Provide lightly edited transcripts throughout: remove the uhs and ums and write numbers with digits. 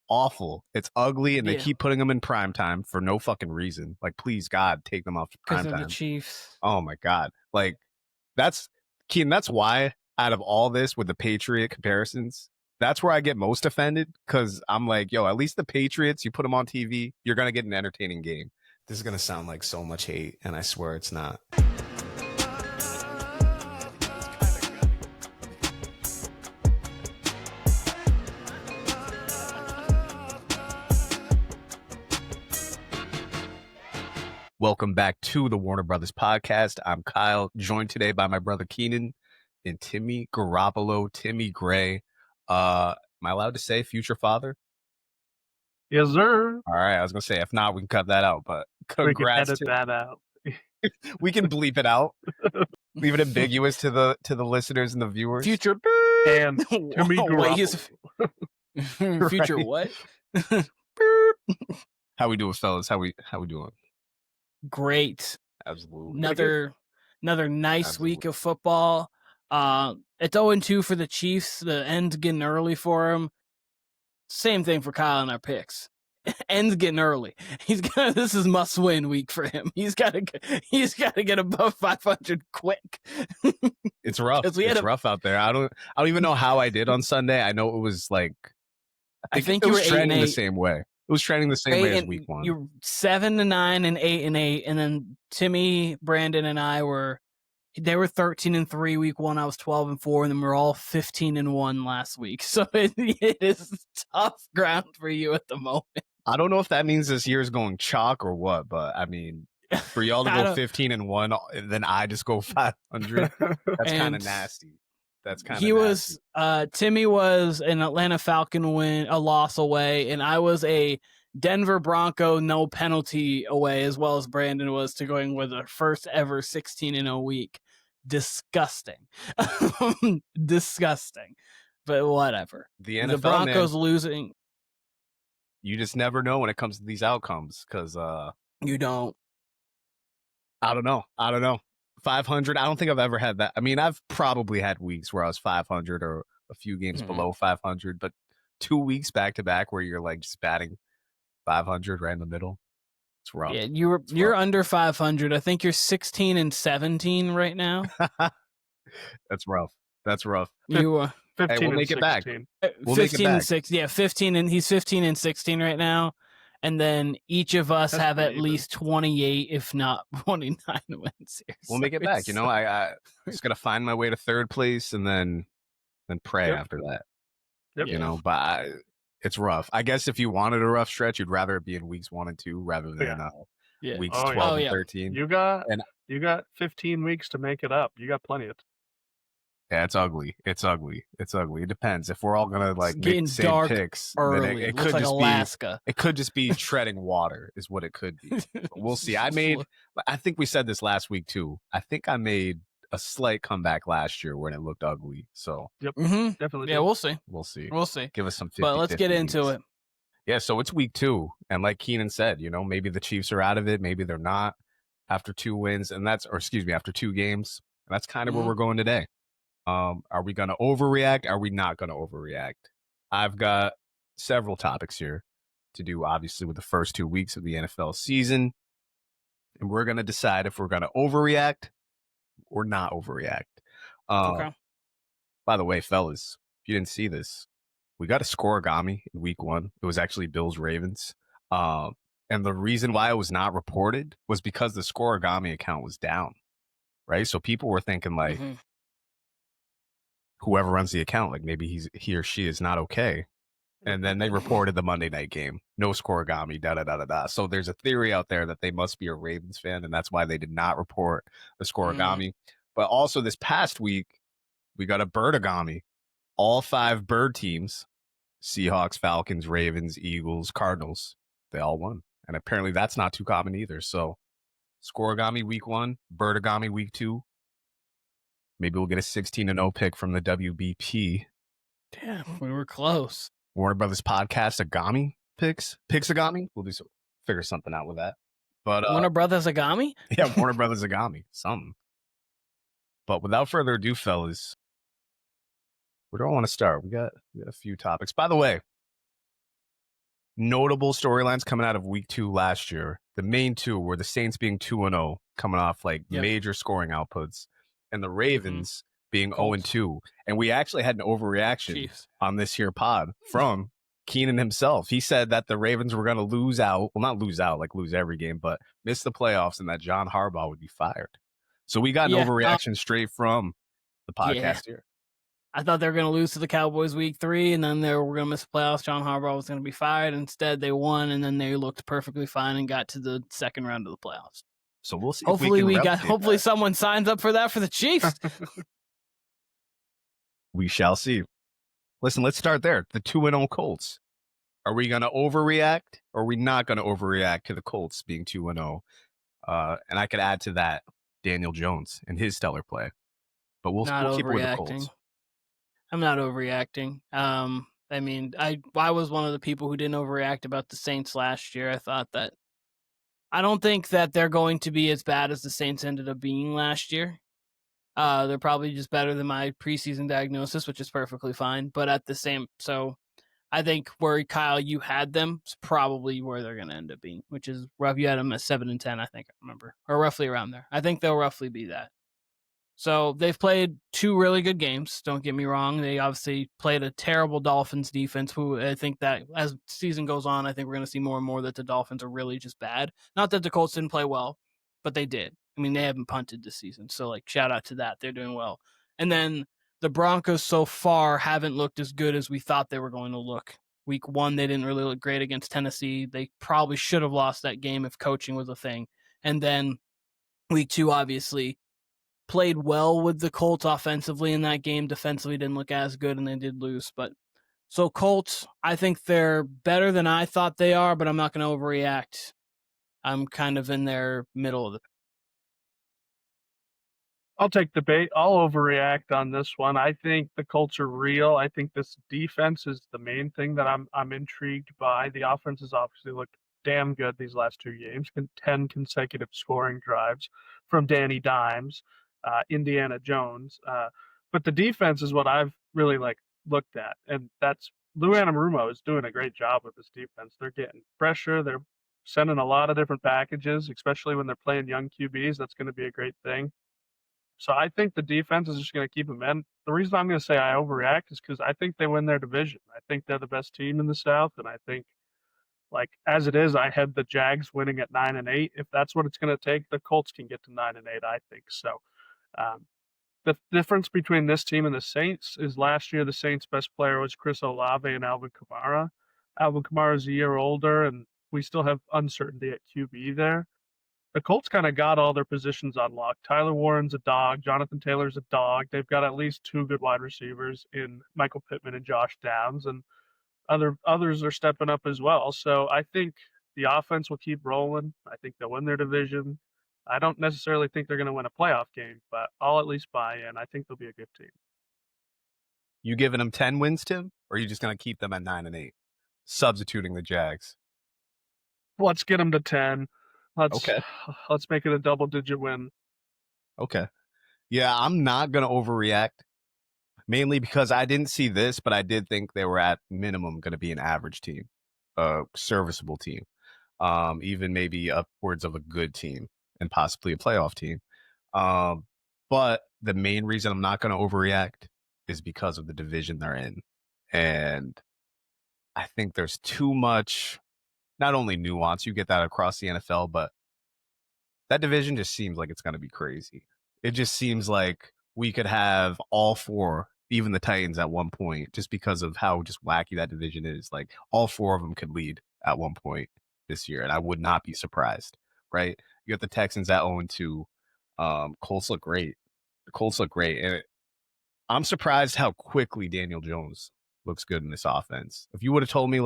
awful. It's ugly, and they Yeah. keep putting them in primetime for no fucking reason. Like, please, God, take them off Because of the primetime. Chiefs. Oh, my God. Like, that's, Keen, that's why out of all this with the Patriot comparisons, that's where I get most offended, because I'm like, yo, at least the Patriots, you put them on TV, you're going to get an entertaining game. This is going to sound like so much hate, and I swear it's not. Welcome back to the Warner Brothas Podcast. I'm Kyle, joined today by my brother Keenan and Timmy Garoppolo, Timmy Gray. Am I allowed to say future father? Yes, sir. All right, I was going to say, if not, we can cut that out, but congrats. We can edit that out. We can bleep it out. Leave it ambiguous to the listeners and the viewers. Future and Timmy Garoppolo. Future Right. what? How we doing, fellas? How we doing? Great. Absolutely. Another nice week of football. It's 0-2 for the Chiefs. The end's getting early for them. Same thing for Kyle and our picks. End's getting early. This is must-win week for him. He's got to get above 500 quick. It's rough. It's rough out there. I don't even know how I did on Sunday. I know it was like I think it you was were trending 8-8. the same way. It was trending the same way as week one. You're 7-9 and 8-8, and then Timmy, Brandon, and I were 13-3 week one. I was 12-4, and then we're all 15-1 last week. So it is tough ground for you at the moment. I don't know if that means this year's going chalk or what, but I mean, for y'all to go 15-1, and then I just go 500. That's kind of nasty. That's kind of nasty. Timmy was an Atlanta Falcon a loss away, and I was a Denver Bronco no penalty away, as well as Brandon was, to going with a first ever 16-0 week. Disgusting. Disgusting. But whatever. The NFL, the Broncos man, losing. You just never know when it comes to these outcomes, because you don't. I don't know. 500. I don't think I've ever had that. I mean, I've probably had weeks where I was 500 or a few games below 500, but 2 weeks back to back where you're like just batting 500 right in the middle. It's rough. Yeah, you're under 500. I think you're 16-17 right now. That's rough. You 15 hey, we'll make it back. We'll 15-6. Yeah, 15, and he's 15-16 right now. And then each of us have at least 28, if not 29 wins here. We'll make it back. You know, I just gotta find my way to third place and then pray after that. Yep. You know, but it's rough. I guess if you wanted a rough stretch, you'd rather it be in weeks 1 and 2 rather than weeks 12 and 13. You got 15 weeks to make it up. You got plenty of time. Yeah, it's ugly. It depends. If we're all gonna like make the same picks, then it could like just Alaska. It could just be treading water, is what it could be. But we'll see. I think we said this last week too. I think I made a slight comeback last year when it looked ugly. So yep, definitely. Yeah, we'll see. We'll see. Give us some 50, but let's get into it. Yeah, so it's week 2, and like Keenan said, you know, maybe the Chiefs are out of it, maybe they're not after 2 wins, after 2 games. And that's kind of where we're going today. Are we going to overreact? Are we not going to overreact? I've got several topics here to do, obviously, with the first 2 weeks of the NFL season. And we're going to decide if we're going to overreact or not overreact. Okay. By the way, fellas, if you didn't see this, we got a scoregami in week 1. It was actually Bills-Ravens. And the reason why it was not reported was because the scoregami account was down, right? So people were thinking like, whoever runs the account, like maybe he or she is not okay. And then they reported the Monday night game. No scoregami, da-da-da-da-da. So there's a theory out there that they must be a Ravens fan, and that's why they did not report the scoregami. But also this past week, we got a birdagami. All 5 bird teams, Seahawks, Falcons, Ravens, Eagles, Cardinals, they all won. And apparently that's not too common either. So scoregami week 1, birdagami week 2. Maybe we'll get a 16-0 pick from the WBP. Damn, we were close. Warner Brothas Podcast, Agami picks Agami. We'll figure something out with that. But Warner Brothas Agami? Yeah, Warner Brothas Agami. Something. But without further ado, fellas, where do I want to start? We got a few topics. By the way, notable storylines coming out of week 2 last year. The main two were the Saints being 2-0, coming off like major scoring outputs, and the Ravens being Colts. 0-2. And we actually had an overreaction on this here pod from Keenan himself. He said that the Ravens were going to lose out. Well, not lose out, like lose every game, but miss the playoffs and that John Harbaugh would be fired. So we got an overreaction straight from the podcast here. I thought they were going to lose to the Cowboys week 3, and then they were going to miss the playoffs. John Harbaugh was going to be fired. Instead, they won, and then they looked perfectly fine and got to the second round of the playoffs. So we'll see. Hopefully someone signs up for that for the Chiefs. We shall see. Listen, let's start there. The 2-0 Colts. Are we going to overreact, or are we not going to overreact to the Colts being 2-0? And I could add to that Daniel Jones and his stellar play. But we'll keep with the Colts. I'm not overreacting. I mean, I was one of the people who didn't overreact about the Saints last year. I don't think that they're going to be as bad as the Saints ended up being last year. They're probably just better than my preseason diagnosis, which is perfectly fine. But so I think where Kyle, you had them is probably where they're going to end up being, which is rough. You had them at 7-10, I think I remember, or roughly around there. I think they'll roughly be that. So they've played 2 really good games. Don't get me wrong. They obviously played a terrible Dolphins defense, who I think that as the season goes on, I think we're going to see more and more that the Dolphins are really just bad. Not that the Colts didn't play well, but they did. I mean, they haven't punted this season. So, shout out to that. They're doing well. And then the Broncos so far haven't looked as good as we thought they were going to look. Week 1, they didn't really look great against Tennessee. They probably should have lost that game if coaching was a thing. And then week 2, obviously, played well with the Colts offensively in that game. Defensively didn't look as good, and they did lose. But so Colts, I think they're better than I thought they are, but I'm not going to overreact. I'm kind of in their middle of the. I'll take the bait. I'll overreact on this one. I think the Colts are real. I think this defense is the main thing that I'm intrigued by. The offense has obviously looked damn good these last 2 games. 10 consecutive scoring drives from Danny Dimes. Indiana Jones. But the defense is what I've really looked at. And that's Lou Anarumo is doing a great job with this defense. They're getting pressure. They're sending a lot of different packages, especially when they're playing young QBs. That's going to be a great thing. So I think the defense is just going to keep them in. The reason I'm going to say I overreact is because I think they win their division. I think they're the best team in the South. And I think, as it is, I had the Jags winning at 9-8. If that's what it's going to take, the Colts can get to 9-8, I think. So the difference between this team and the Saints is last year the Saints' best player was Chris Olave and Alvin Kamara. Alvin Kamara is a year older, and we still have uncertainty at QB there. The Colts kind of got all their positions on lock. Tyler Warren's a dog. Jonathan Taylor's a dog. They've got at least 2 good wide receivers in Michael Pittman and Josh Downs, and others are stepping up as well. So I think the offense will keep rolling. I think they'll win their division. I don't necessarily think they're going to win a playoff game, but I'll at least buy in. I think they'll be a good team. You giving them 10 wins, Tim? Or are you just going to keep them at 9-8, substituting the Jags? Let's get them to 10. Let's make it a double-digit win. Okay. Yeah, I'm not going to overreact, mainly because I didn't see this, but I did think they were at minimum going to be an average team, a serviceable team, even maybe upwards of a good team and possibly a playoff team. But the main reason I'm not going to overreact is because of the division they're in. And I think there's too much, not only nuance, you get that across the NFL, but that division just seems like it's going to be crazy. It just seems like we could have all 4, even the Titans at one point, just because of how just wacky that division is. Like all 4 of them could lead at one point this year, and I would not be surprised, right? You got the Texans at 0-2. Colts look great. The Colts look great. And I'm surprised how quickly Daniel Jones looks good in this offense. If you would have told me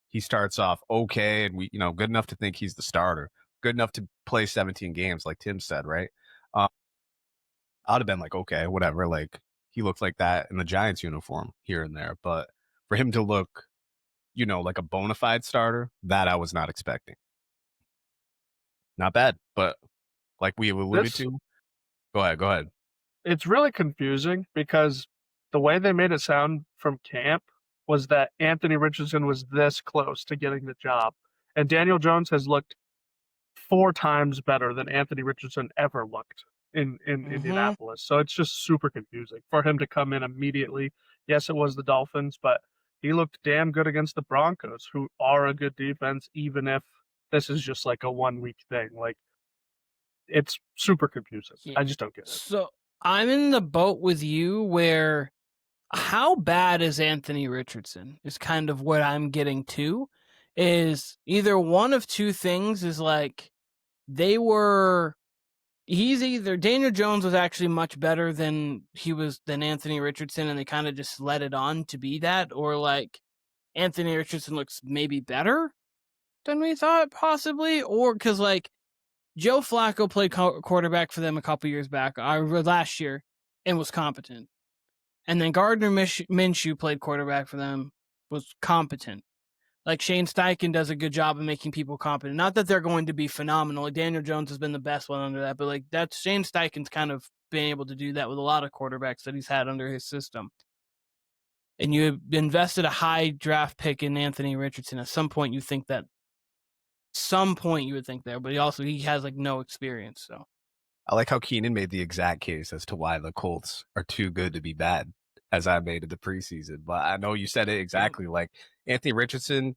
he starts off okay and good enough to think he's the starter, good enough to play 17 games, like Tim said, right? I'd have been like, okay, whatever. He looked like that in the Giants uniform here and there. But for him to look, like a bona fide starter, that I was not expecting. Not bad, but like we alluded to. Go ahead. It's really confusing because the way they made it sound from camp was that Anthony Richardson was this close to getting the job. And Daniel Jones has looked 4 times better than Anthony Richardson ever looked in Indianapolis. So it's just super confusing for him to come in immediately. Yes, it was the Dolphins, but he looked damn good against the Broncos, who are a good defense, even if this is just like a 1-week thing. Like, it's super confusing. Yeah. I just don't get it. So I'm in the boat with you where how bad is Anthony Richardson is kind of what I'm getting to. Is either one of two things is like he's either Daniel Jones was actually much better than Anthony Richardson, and they kind of just let it on to be that, or like Anthony Richardson looks maybe better than we thought possibly, or because like Joe Flacco played quarterback for them a couple years back, last year, and was competent. And then Gardner Minshew played quarterback for them, was competent. Like Shane Steichen does a good job of making people competent. Not that they're going to be phenomenal. Like Daniel Jones has been the best one under that, but like that's Shane Steichen's kind of been able to do that with a lot of quarterbacks that he's had under his system. And you invested a high draft pick in Anthony Richardson. At some point, you would think there, but he has like no experience. So I like how Keenan made the exact case as to why the Colts are too good to be bad, as I made in the preseason. But I know you said it exactly. Like Anthony Richardson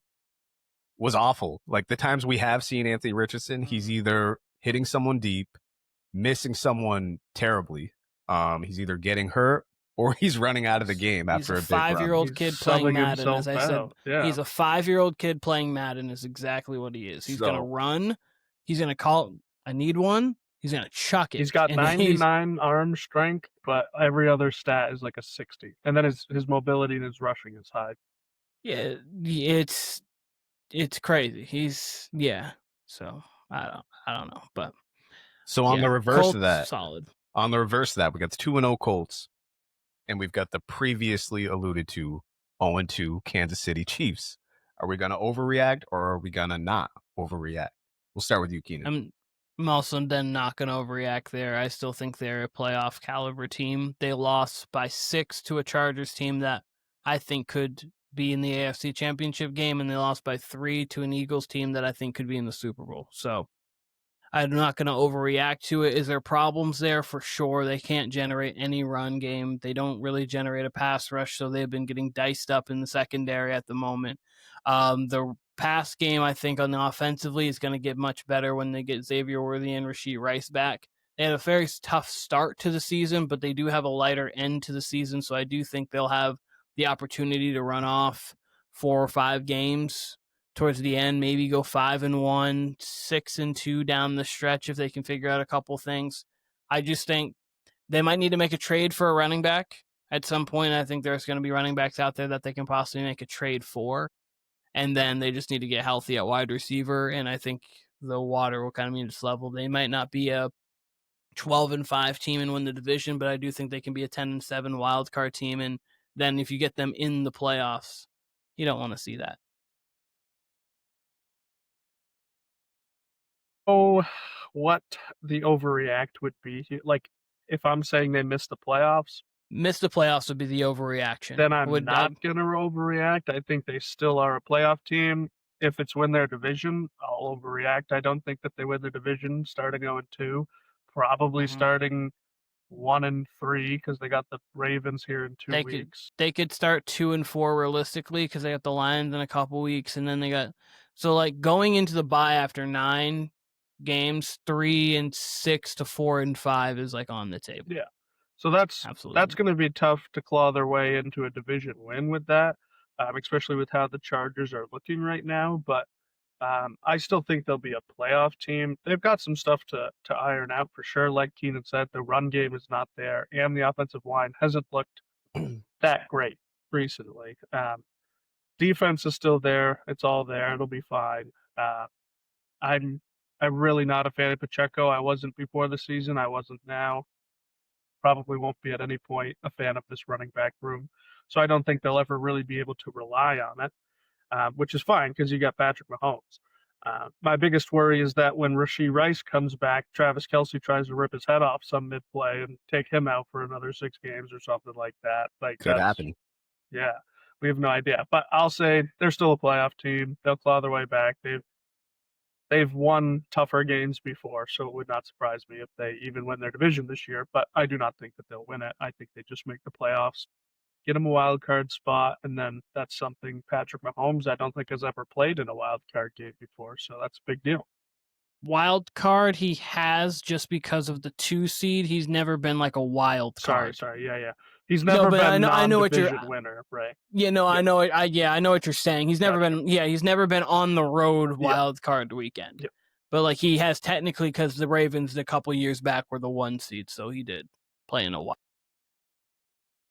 was awful. Like the times we have seen Anthony Richardson, he's either hitting someone deep, missing someone terribly. He's either getting hurt or he's running out of the game after a big run. 5-year-old kid playing Madden, as I said. Yeah. He's a 5-year-old kid playing Madden is exactly what he is. He's going to run. He's going to call, I need one. He's going to chuck it. He's got 99 arm strength, but every other stat is like a 60. And then his mobility and his rushing is high. Yeah, it's crazy. So I don't know, but so on the reverse Colts, of that, solid. On the reverse of that, we got the 2-0 Colts, and we've got the previously alluded to 0-2 Kansas City Chiefs. Are we going to overreact or are we going to not overreact? We'll start with you, Keenan. I'm also then not going to overreact there. I still think they're a playoff caliber team. They lost by 6 to a Chargers team that I think could be in the AFC Championship game, and they lost by 3 to an Eagles team that I think could be in the Super Bowl. So I'm not going to overreact to it. Is there problems there? For sure. They can't generate any run game. They don't really generate a pass rush, so they've been getting diced up in the secondary at the moment. The pass game, I think, on the offensively is going to get much better when they get Xavier Worthy and Rashee Rice back. They had a very tough start to the season, but they do have a lighter end to the season, so I do think they'll have the opportunity to run off 4 or 5 games towards the end, maybe go 5-1, 6-2 down the stretch if they can figure out a couple things. I just think they might need to make a trade for a running back at some point. I think there's going to be running backs out there that they can possibly make a trade for. And then they just need to get healthy at wide receiver. And I think the water will kind of meet its level. They might not be a 12-5 team and win the division, but I do think they can be a 10-7 wild card team. And then if you get them in the playoffs, you don't want to see that. Oh, what the overreact would be. Like, if I'm saying they missed the playoffs, would be the overreaction. Then I'm not going to overreact. I think they still are a playoff team. If it's win their division, I'll overreact. I don't think that they win the division starting 0-2, probably starting 1-3 because they got the Ravens here in 2 weeks. They could start 2-4 realistically because they got the Lions in a couple weeks, and then they got like going into the bye after 9 games, 3-6 to 4-5 is like on the table. Yeah. So that's going to be tough to claw their way into a division win with that, especially with how the Chargers are looking right now. But I still think they'll be a playoff team. They've got some stuff to iron out for sure. Like Keenan said, the run game is not there, and the offensive line hasn't looked that great recently. Defense is still there. It's all there. It'll be fine. I'm really not a fan of Pacheco. I wasn't before the season. I wasn't now. Probably won't be at any point a fan of this running back room. So I don't think they'll ever really be able to rely on it, which is fine because you got Patrick Mahomes. My biggest worry is that when Rashee Rice comes back, Travis Kelce tries to rip his head off some mid-play and take him out for another 6 games or something like that. Like could happen. Yeah. We have no idea. But I'll say they're still a playoff team. They'll claw their way back. They've won tougher games before, so it would not surprise me if they even win their division this year. But I do not think that they'll win it. I think they just make the playoffs, get them a wild card spot, and then that's something Patrick Mahomes I don't think has ever played in a wild card game before, so that's a big deal. Wild card he has just because of the 2 seed. He's never been like a wild card. Sorry, yeah. He's never been I know what you're winner, right? Yeah, no, Yep. I know what you're saying. He's never Gotcha. he's never been on the road wild card weekend. Yep. But like he has technically because the Ravens a couple years back were the 1 seed, so he did play in a while.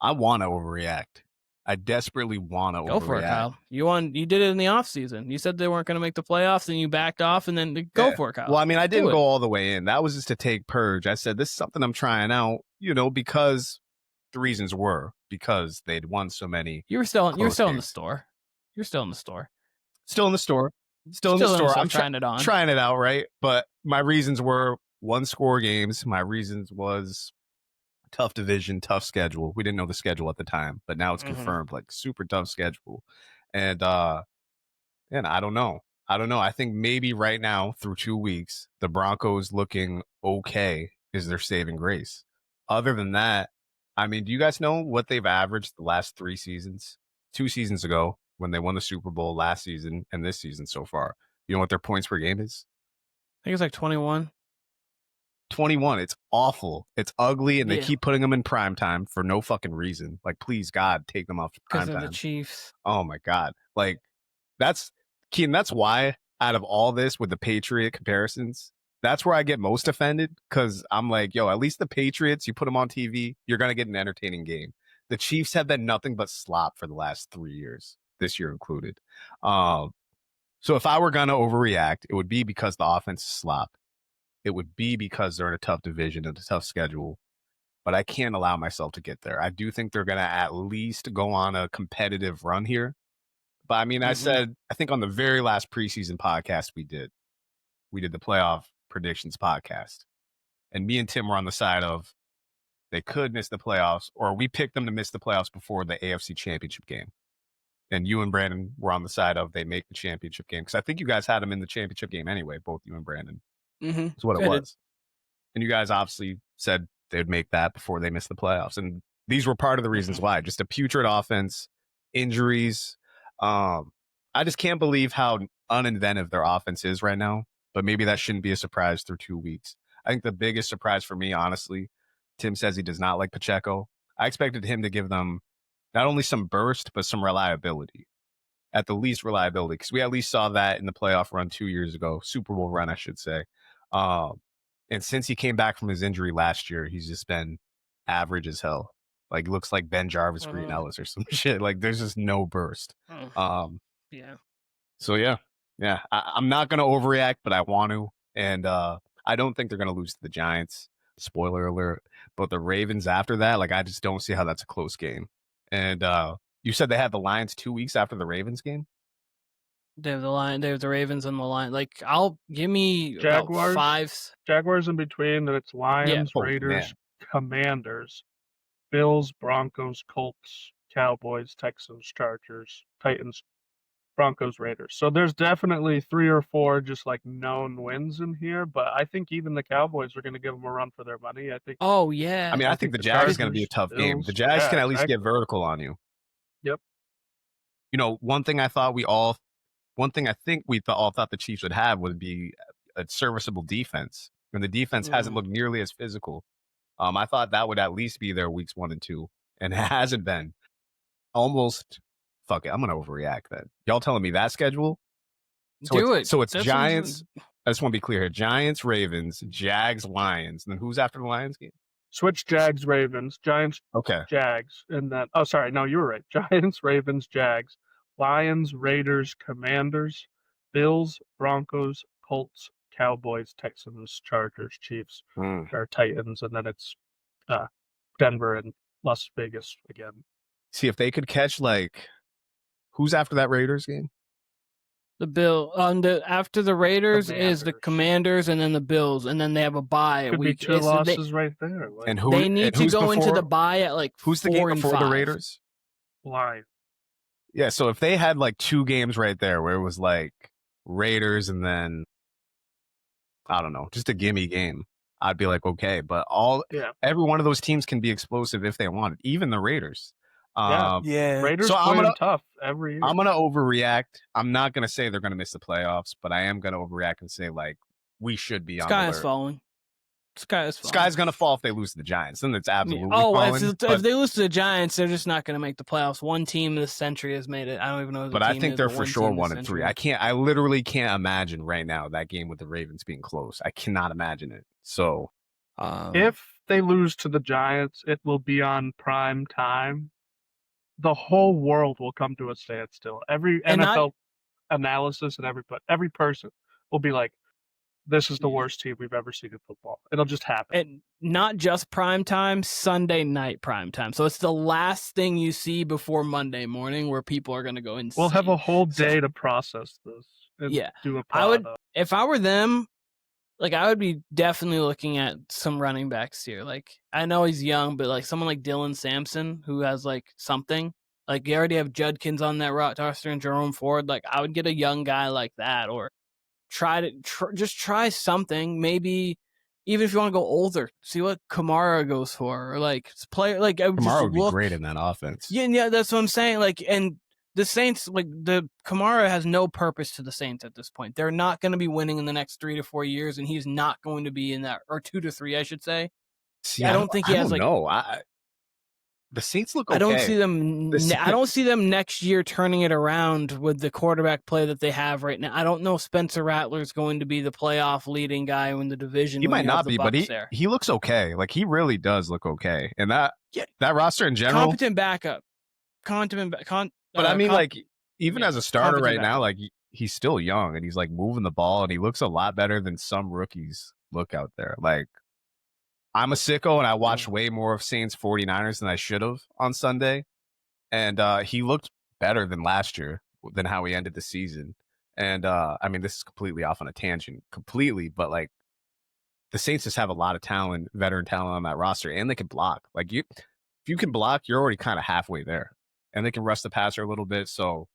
I want to overreact. I desperately want to overreact. Go for it, Kyle. You did it in the offseason. You said they weren't going to make the playoffs, and you backed off, and then go for it, Kyle. Well, I mean, I didn't go all the way in. That was just to take purge. I said, this is something I'm trying out, because the reasons were because they'd won so many. You're still in the store. Still in the store. I'm trying it on. Trying it out, right? But my reasons were 1-score games. My reasons was tough division, tough schedule. We didn't know the schedule at the time, but now it's confirmed, like super tough schedule. And I don't know. I think maybe right now through 2 weeks, the Broncos looking okay is their saving grace. Other than that, I mean, do you guys know what they've averaged the last 3 seasons? 2 seasons ago when they won the Super Bowl last season and this season so far. You know what their points per game is? I think it's like 21. 21. It's awful. It's ugly, and they keep putting them in prime time for no fucking reason. Like, please, God, take them off prime time. Because of the Chiefs. Oh my God. Like, that's why out of all this with the Patriot comparisons, that's where I get most offended, because I'm like, yo, at least the Patriots, you put them on TV, you're going to get an entertaining game. The Chiefs have been nothing but slop for the last 3 years, this year included. So if I were going to overreact, it would be because the offense is slop. It would be because they're in a tough division and a tough schedule, but I can't allow myself to get there. I do think they're going to at least go on a competitive run here. But I mean, I think on the very last preseason podcast we did the playoff predictions podcast, and me and Tim were on the side of they could miss the playoffs, or we picked them to miss the playoffs before the AFC Championship game. And you and Brandon were on the side of they make the championship game, because I think you guys had them in the championship game anyway, both you and Brandon. That's what it was. And you guys obviously said they'd make that before they missed the playoffs. And these were part of the reasons why. Just a putrid offense, injuries. I just can't believe how uninventive their offense is right now. But maybe that shouldn't be a surprise through 2 weeks. I think the biggest surprise for me, honestly, Tim says he does not like Pacheco. I expected him to give them not only some burst, but some reliability. At the least reliability, because we at least saw that in the playoff run 2 years ago, Super Bowl run, I should say. And since he came back from his injury last year, he's just been average as hell. Like, looks like Ben Jarvis, Green Ellis or some shit. Like, there's just no burst. So yeah. I'm not gonna overreact, but I want to, and I don't think they're gonna lose to the Giants. Spoiler alert. But the Ravens after that, like, I just don't see how that's a close game. And you said they had the Lions 2 weeks after the Ravens game? They have the Ravens and the Lions. Like, give me Jaguars, about 5. Jaguars in between, then it's Lions, Raiders, Commanders, Bills, Broncos, Colts, Cowboys, Texans, Chargers, Titans, Broncos, Raiders. So there's definitely 3 or 4 just like known wins in here, but I think even the Cowboys are going to give them a run for their money. I think. Oh yeah. I mean, I think the Jags is going to be a tough game. The Jags can at least get vertical on you. Yep. One thing I think we all thought the Chiefs would have would be a serviceable defense, and the defense hasn't looked nearly as physical. I thought that would at least be their weeks 1 and 2, and it hasn't been. Almost. Fuck it, I'm gonna overreact then. Y'all telling me that schedule? Do it. So it's Giants. I just want to be clear here: Giants, Ravens, Jags, Lions. And then who's after the Lions game? Switch Jags, Ravens, Giants, Jags, and then you were right. Giants, Ravens, Jags, Lions, Raiders, Commanders, Bills, Broncos, Colts, Cowboys, Texans, Chargers, Chiefs, or Titans, and then it's Denver and Las Vegas again. See if they could catch who's after that Raiders game? The Bill after the Raiders is the Commanders and then the Bills, and then they have a bye. Could be 2 losses right there. And who they need to go into the bye at who's 4 the game and before 5. the Raiders? Lions. Yeah, so if they had like 2 games right there where it was like Raiders and then I don't know, just a gimme game, I'd be like, okay. But every one of those teams can be explosive if they wanted, even the Raiders. Yeah. Raiders So play them tough every year. I'm gonna overreact. I'm not gonna say they're gonna miss the playoffs, but I am gonna overreact and say like we should be on Sky alert. is falling. Sky's gonna fall if they lose to the Giants. Then it's absolutely falling. falling. If they lose to the Giants, they're just not going to make the playoffs. One team this century has made it. I don't even know who the But team I think is, they're but for one sure team this 1-3. I literally can't imagine right now that game with the Ravens being close. I cannot imagine it. So if they lose to the Giants, it will be on prime time. The whole world will come to a standstill. Every NFL analysis and every person will be like, this is the worst team we've ever seen in football. It'll just happen. And not just prime time, Sunday night prime time. So it's the last thing you see before Monday morning where people are going to go insane. We'll have a whole day to process this. And do a pod. If I were them, like I would be definitely looking at some running backs here. Like I know he's young, but like someone like Dylan Sampson who has like something. Like you already have Judkins on that roster and Jerome Ford. Like I would get a young guy like that, or just try something. Maybe even if you want to go older, see what Kamara goes for, or like play like Kamara would be great in that offense. Yeah, that's what I'm saying. Like, and the Saints, like the Kamara has no purpose to the Saints at this point. They're not going to be winning in the next 3 to 4 years, and he's not going to be in that, or 2 to 3, I should say. See, I don't think he has like. No, the Saints look okay. I don't see them. I don't see them next year turning it around with the quarterback play that they have right now. I don't know if Spencer Rattler's going to be the playoff leading guy in the division. He might not be, but he looks okay. Like he really does look okay, and that roster in general, competent backup. But I mean, like even as a starter right now, like he's still young and he's like moving the ball, and he looks a lot better than some rookies look out there. Like. I'm a sicko, and I watched way more of Saints 49ers than I should have on Sunday. And he looked better than last year, than how he ended the season. And I mean, this is completely off on a tangent, but like the Saints just have a lot of talent, veteran talent on that roster, and they can block. Like if you can block, you're already kind of halfway there. And they can rush the passer a little bit. So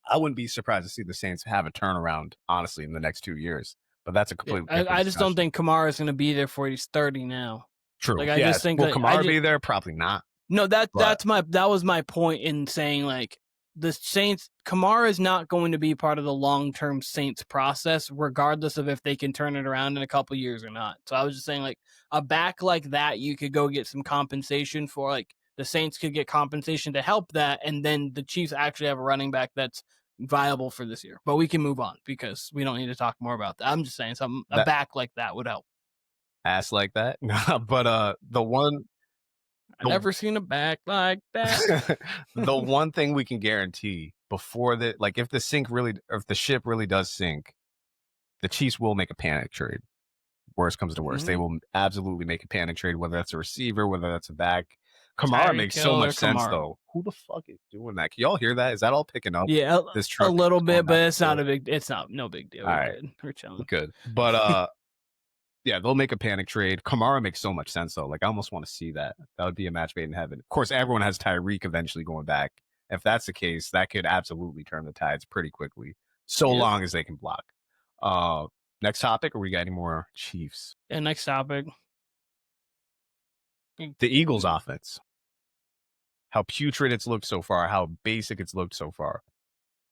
I wouldn't be surprised to see the Saints have a turnaround, honestly, in the next 2 years. But that's a completely different I just don't think Kamara is going to be there for he's 30 now. True. Like I just think will Kamara be there? Probably not. No, that was my point in saying like the Saints. Kamara is not going to be part of the long-term Saints process, regardless of if they can turn it around in a couple years or not. So I was just saying like a back like that, you could go get some compensation for. Like the Saints could get compensation to help that, and then the Chiefs actually have a running back that's viable for this year. But we can move on because we don't need to talk more about that. I'm just saying a back like that would help. Ass like that. But the one I've never seen a back like that. The one thing we can guarantee before if the ship really does sink, the Chiefs will make a panic trade. Worst comes to worst. They will absolutely make a panic trade, whether that's a receiver, whether that's a back. Kamara makes so much sense, though. Who the fuck is doing that? Can y'all hear that? Is that all picking up? Yeah, this truck a little bit, but it's not a big. It's no big deal. All right, we're chilling. Good, but yeah, they'll make a panic trade. Kamara makes so much sense, though. Like I almost want to see that. That would be a match made in heaven. Of course, everyone has Tyreek eventually going back. If that's the case, that could absolutely turn the tides pretty quickly, so long as they can block. Next topic, or we got any more Chiefs? Yeah, next topic. The Eagles offense. How putrid it's looked so far, how basic it's looked so far.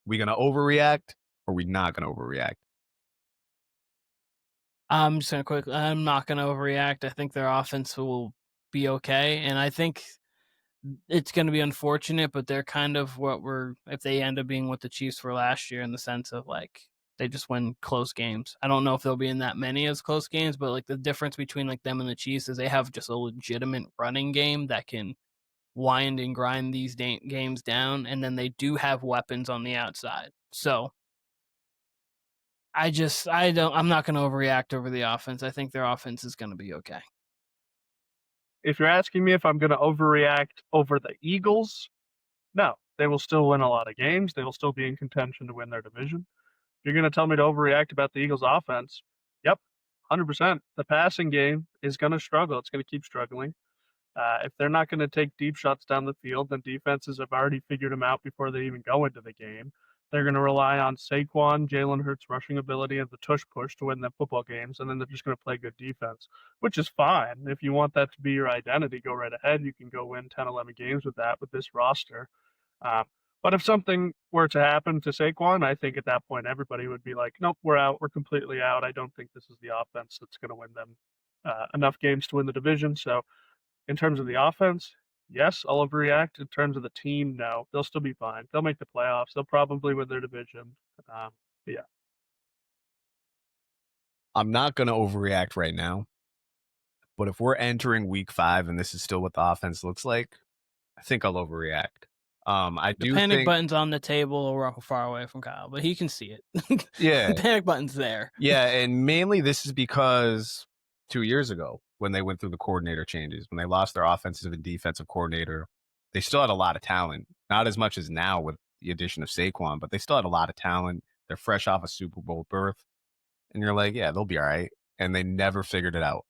We going to overreact, or we not going to overreact? I'm just going to I'm not going to overreact. I think their offense will be okay, and I think it's going to be unfortunate, but they're kind of if they end up being what the Chiefs were last year in the sense of like, they just win close games. I don't know if they'll be in that many as close games, but like the difference between like them and the Chiefs is they have just a legitimate running game that can wind and grind these games down, and then they do have weapons on the outside. So I'm not going to overreact over the offense. I think their offense is going to be okay. If you're asking me if I'm going to overreact over the Eagles, no, they will still win a lot of games. They will still be in contention to win their division. If you're going to tell me to overreact about the Eagles offense, yep, 100%. The passing game is going to struggle. It's going to keep struggling. If they're not going to take deep shots down the field, then defenses have already figured them out before they even go into the game. They're going to rely on Saquon, Jalen Hurts' rushing ability, and the tush push to win them football games, and then they're just going to play good defense, which is fine. If you want that to be your identity, go right ahead. You can go win 10, 11 games with that, with this roster. But if something were to happen to Saquon, I think at that point everybody would be like, nope, we're out. We're completely out. I don't think this is the offense that's going to win them enough games to win the division. So in terms of the offense, yes, I'll overreact. In terms of the team, no. They'll still be fine. They'll make the playoffs. They'll probably win their division. Yeah. I'm not going to overreact right now, but if we're entering week 5 and this is still what the offense looks like, I think I'll overreact. The panic button's on the table or far away from Kyle, but he can see it. Yeah. The panic button's there. Yeah, and mainly this is because 2 years ago when they went through the coordinator changes, when they lost their offensive and defensive coordinator, they still had a lot of talent. Not as much as now with the addition of Saquon, but they still had a lot of talent. They're fresh off a Super Bowl berth. And you're like, yeah, they'll be all right. And they never figured it out.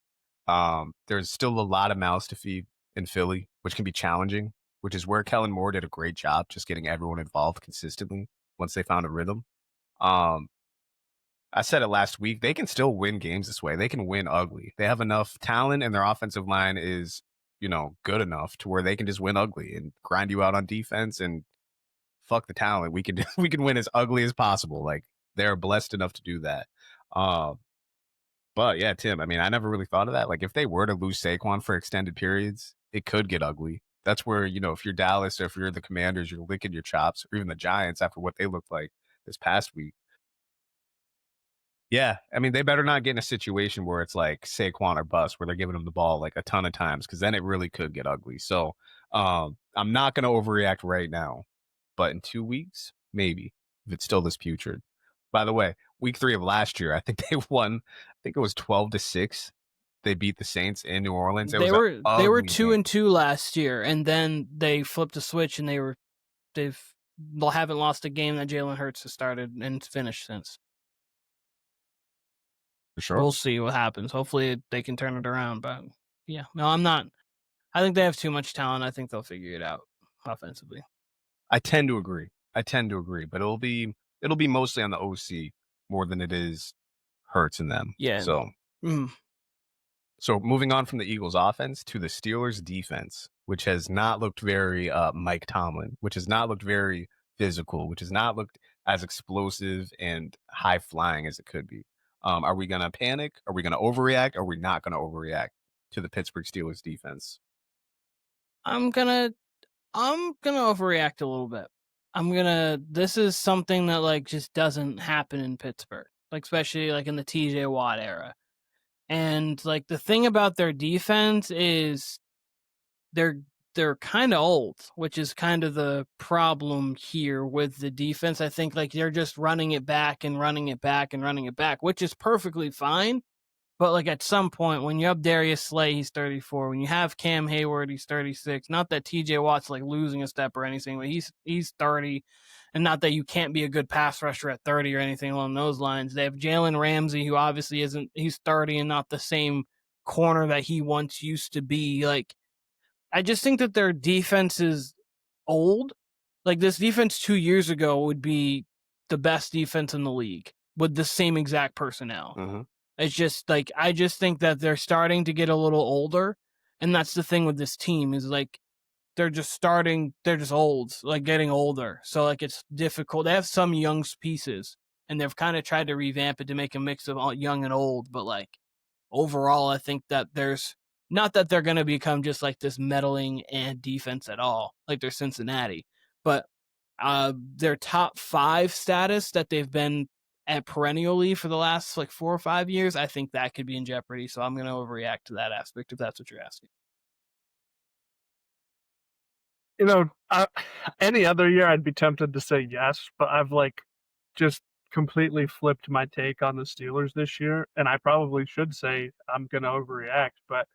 There's still a lot of mouths to feed in Philly, which can be challenging, which is where Kellen Moore did a great job just getting everyone involved consistently once they found a rhythm. I said it last week. They can still win games this way. They can win ugly. They have enough talent and their offensive line is, good enough to where they can just win ugly and grind you out on defense and fuck the talent. We can win as ugly as possible. Like they're blessed enough to do that. But yeah, Tim, I mean, I never really thought of that. Like if they were to lose Saquon for extended periods, it could get ugly. That's where, if you're Dallas or if you're the Commanders, you're licking your chops, or even the Giants after what they looked like this past week. Yeah, I mean, they better not get in a situation where it's like Saquon or bust, where they're giving him the ball like a ton of times, because then it really could get ugly. So I'm not going to overreact right now, but in 2 weeks, maybe, if it's still this putrid. By the way, week 3 of last year, I think they won. I think it was 12-6. They beat the Saints in New Orleans. They were 2-2 last year, and then they flipped a switch, and they haven't lost a game that Jalen Hurts has started and finished since. For sure. We'll see what happens. Hopefully they can turn it around. But yeah, no, I'm not. I think they have too much talent. I think they'll figure it out offensively. I tend to agree, but it'll be mostly on the OC more than it is Hurts in them. Yeah. So, So moving on from the Eagles offense to the Steelers defense, which has not looked very Mike Tomlin, which has not looked very physical, which has not looked as explosive and high flying as it could be. Are we going to panic? Are we going to overreact? Are we not going to overreact to the Pittsburgh Steelers defense? I'm gonna overreact a little bit. This is something that like just doesn't happen in Pittsburgh, like especially like in the TJ Watt era. And like the thing about their defense is they're kind of old, which is kind of the problem here with the defense. I think like they're just running it back and running it back and running it back, which is perfectly fine. But like at some point when you have Darius Slay, he's 34. When you have Cam Hayward, he's 36. Not that TJ Watt's like losing a step or anything, but he's 30. And not that you can't be a good pass rusher at 30 or anything along those lines. They have Jalen Ramsey, who obviously he's 30 and not the same corner that he once used to be. Like, I just think that their defense is old. Like this defense 2 years ago would be the best defense in the league with the same exact personnel. Mm-hmm. It's just like, I just think that they're starting to get a little older. And that's the thing with this team is like, they're just old, like getting older. So like, it's difficult. They have some young pieces and they've kind of tried to revamp it to make a mix of young and old. But like overall, I think that there's not that they're going to become just like this meddling and defense at all, like they're Cincinnati, but their top 5 status that they've been at perennially for the last like 4 or 5 years, I think that could be in jeopardy. So I'm going to overreact to that aspect if that's what you're asking. Any other year I'd be tempted to say yes, but I've like just completely flipped my take on the Steelers this year, and I probably should say I'm going to overreact, but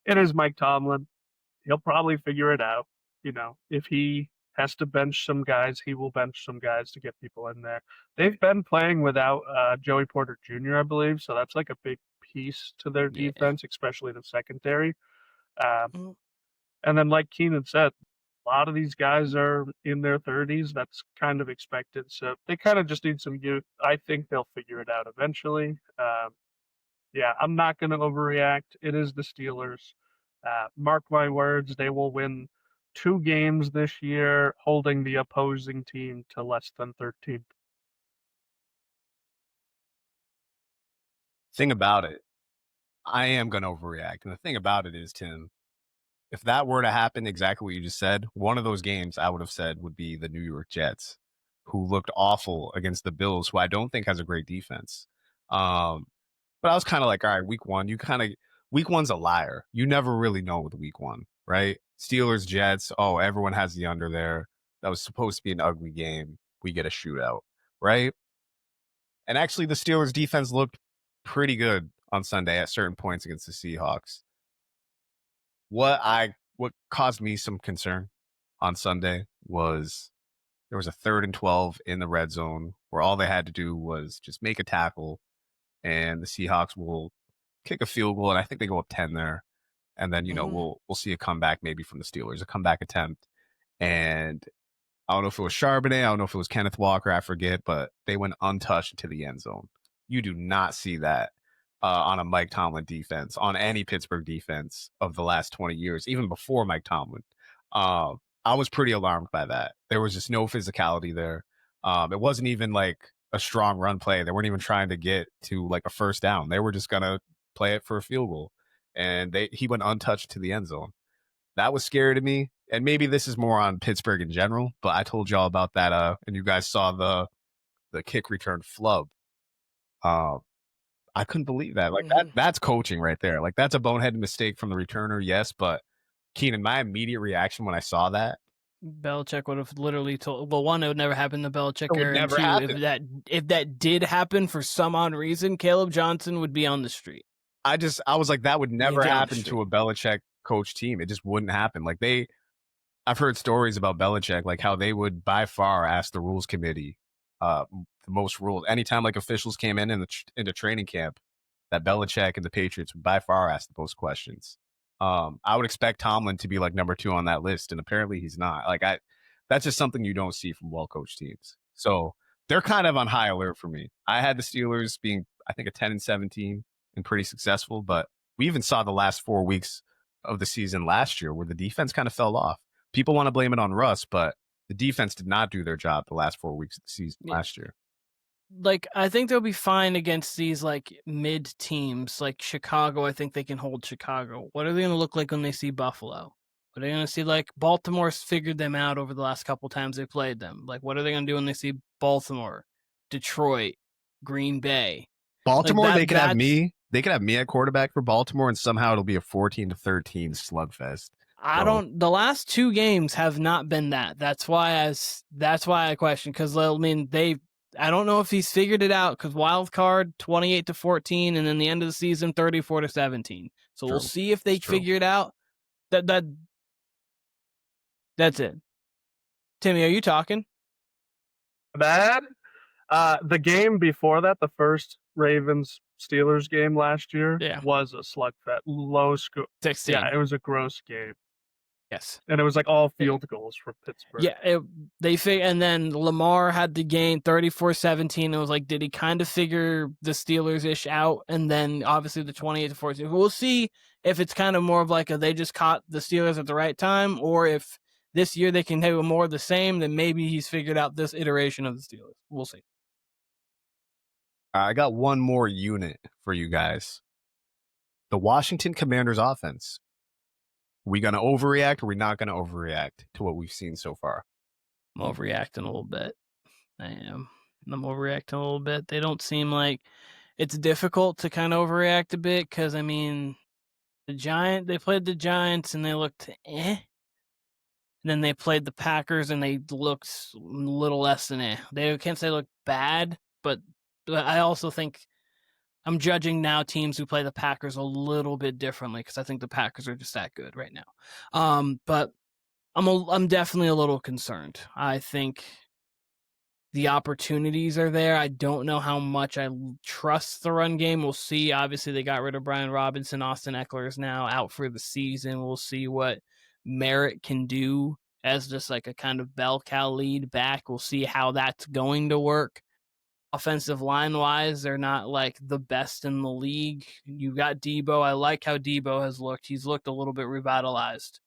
it is Mike Tomlin. He'll probably figure it out. If he has to bench some guys, he will bench some guys to get people in there. They've been playing without Joey Porter Jr., I believe, so that's like a big piece to their defense, especially the secondary. And then, like Keenan said, a lot of these guys are in their 30s. That's kind of expected. So they kind of just need some youth. I think they'll figure it out eventually. Yeah, I'm not going to overreact. It is the Steelers. Mark my words, they will win 2 games this year, holding the opposing team to less than 13. Thing about it, I am going to overreact. And the thing about it is, Tim, if that were to happen, exactly what you just said, one of those games I would have said would be the New York Jets, who looked awful against the Bills, who I don't think has a great defense. But I was kind of like, all right, week one's a liar. You never really know with week one, right? Steelers, Jets. Oh, everyone has the under there. That was supposed to be an ugly game. We get a shootout, right? And actually, the Steelers defense looked pretty good on Sunday at certain points against the Seahawks. What caused me some concern on Sunday was there was a 3rd and 12 in the red zone where all they had to do was just make a tackle, and the Seahawks will kick a field goal, and I think they go up 10 there. And then, we'll see a comeback maybe from the Steelers, a comeback attempt. And I don't know if it was Charbonnet, I don't know if it was Kenneth Walker, I forget, but they went untouched into the end zone. You do not see that on a Mike Tomlin defense, on any Pittsburgh defense of the last 20 years, even before Mike Tomlin. I was pretty alarmed by that. There was just no physicality there. It wasn't even like a strong run play. They weren't even trying to get to like a first down. They were just going to play it for a field goal. And he went untouched to the end zone. That was scary to me. And maybe this is more on Pittsburgh in general, but I told y'all about that. And you guys saw the kick return flub. I couldn't believe that. Like that's coaching right there. Like that's a boneheaded mistake from the returner. Yes. But Keenan, my immediate reaction when I saw that, Belichick would have literally told. Well, one, it would never happen to Belichick. It would never two, happen. if that did happen for some odd reason, Caleb Johnson would be on the street. I was like, that would never happen to a Belichick coach team. It just wouldn't happen. Like I've heard stories about Belichick, like how they would by far ask the rules committee the most rules. Anytime like officials came into training camp, that Belichick and the Patriots would by far ask the most questions. I would expect Tomlin to be like number 2 on that list, and apparently he's not. Like that's just something you don't see from well-coached teams. So they're kind of on high alert for me. I had the Steelers being, I think, a 10-7 team and pretty successful, but we even saw the last 4 weeks of the season last year where the defense kind of fell off. People want to blame it on Russ, but the defense did not do their job the last 4 weeks of the season last year. Like, I think they'll be fine against these, like, mid teams. Like, Chicago, I think they can hold Chicago. What are they going to look like when they see Buffalo? Are they going to see, like, Baltimore's figured them out over the last couple times they played them? Like, what are they going to do when they see Baltimore, Detroit, Green Bay? Baltimore, like they could have me. They could have me at quarterback for Baltimore, and somehow it'll be a 14-13 slugfest. The last 2 games have not been that. That's why I question, because, I mean, I don't know if he's figured it out, because wild card 28-14, and then the end of the season 34-17. So we'll see if they figure it out. That's it. Timmy, are you talking? Bad. The game before that, the first Ravens-Steelers game last year, was a slugfest, low score. 16. Yeah, it was a gross game. Yes. And it was like all field goals for Pittsburgh. Yeah, and then Lamar had the game 34-17. It was like, did he kind of figure the Steelers-ish out? And then obviously the 28-14. We'll see if it's kind of more of like they just caught the Steelers at the right time, or if this year they can do more of the same, then maybe he's figured out this iteration of the Steelers. We'll see. I got one more unit for you guys. The Washington Commanders offense. We going to overreact, or we not going to overreact to what we've seen so far? I'm overreacting a little bit. I am. I'm overreacting a little bit. They don't seem like it's difficult to kind of overreact a bit, because, I mean, they played the Giants and they looked eh. And then they played the Packers and they looked a little less than eh. They can't say they look bad, but I also think I'm judging now teams who play the Packers a little bit differently, because I think the Packers are just that good right now. But I'm definitely a little concerned. I think the opportunities are there. I don't know how much I trust the run game. We'll see. Obviously, they got rid of Brian Robinson. Austin Eckler is now out for the season. We'll see what Merritt can do as just like a kind of bell cow lead back. We'll see how that's going to work. Offensive line wise, they're not like the best in the league. You got Debo. I like how Debo has looked. He's looked a little bit revitalized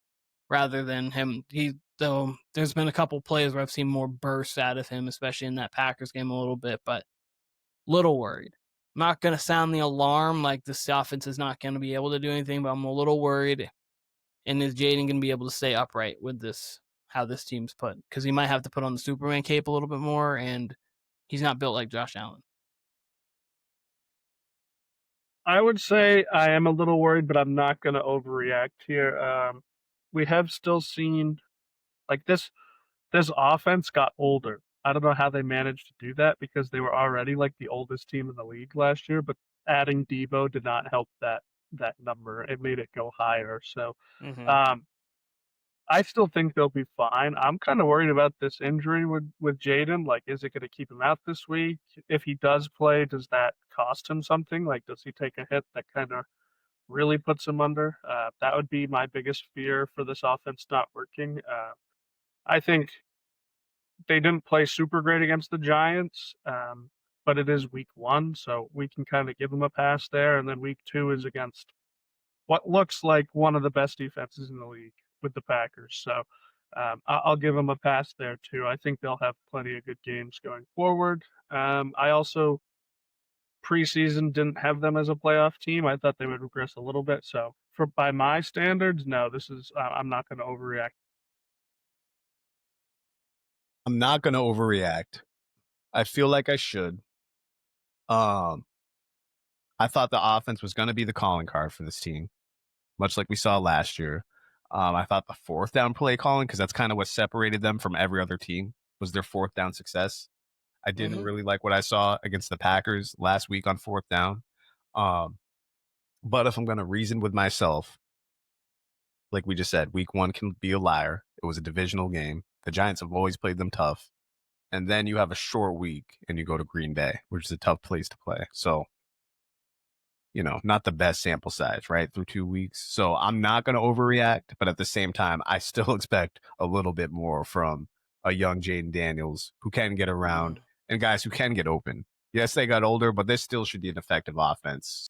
rather than him. Though there's been a couple plays where I've seen more bursts out of him, especially in that Packers game a little bit, but little worried. I'm not going to sound the alarm like this offense is not going to be able to do anything, but I'm a little worried. And is Jaden going to be able to stay upright with this, how this team's put? Because he might have to put on the Superman cape a little bit more, and he's not built like Josh Allen. I would say I am a little worried, but I'm not going to overreact here. We have still seen, like, this offense got older. I don't know how they managed to do that because they were already like the oldest team in the league last year, but adding Debo did not help that number. It made it go higher. So I still think they'll be fine. I'm kind of worried about this injury with Jaden. Like, is it going to keep him out this week? If he does play, does that cost him something? Like, does he take a hit that kind of really puts him under? That would be my biggest fear for this offense not working. I think they didn't play super great against the Giants, but it is week 1, so we can kind of give them a pass there. And then week 2 is against what looks like one of the best defenses in the league with the Packers. So I'll give them a pass there too. I think they'll have plenty of good games going forward. I also preseason didn't have them as a playoff team. I thought they would regress a little bit. So by my standards, no, this is I'm not going to overreact. I'm not going to overreact. I feel like I should. I thought the offense was going to be the calling card for this team, much like we saw last year. I thought the 4th down play calling, because that's kind of what separated them from every other team, was their 4th down success. I didn't really like what I saw against the Packers last week on 4th down. But if I'm going to reason with myself, like we just said, week 1 can be a liar. It was a divisional game. The Giants have always played them tough. And then you have a short week and you go to Green Bay, which is a tough place to play. So, not the best sample size, right, through 2 weeks. So I'm not going to overreact, but at the same time, I still expect a little bit more from a young Jaden Daniels who can get around and guys who can get open. Yes, they got older, but this still should be an effective offense.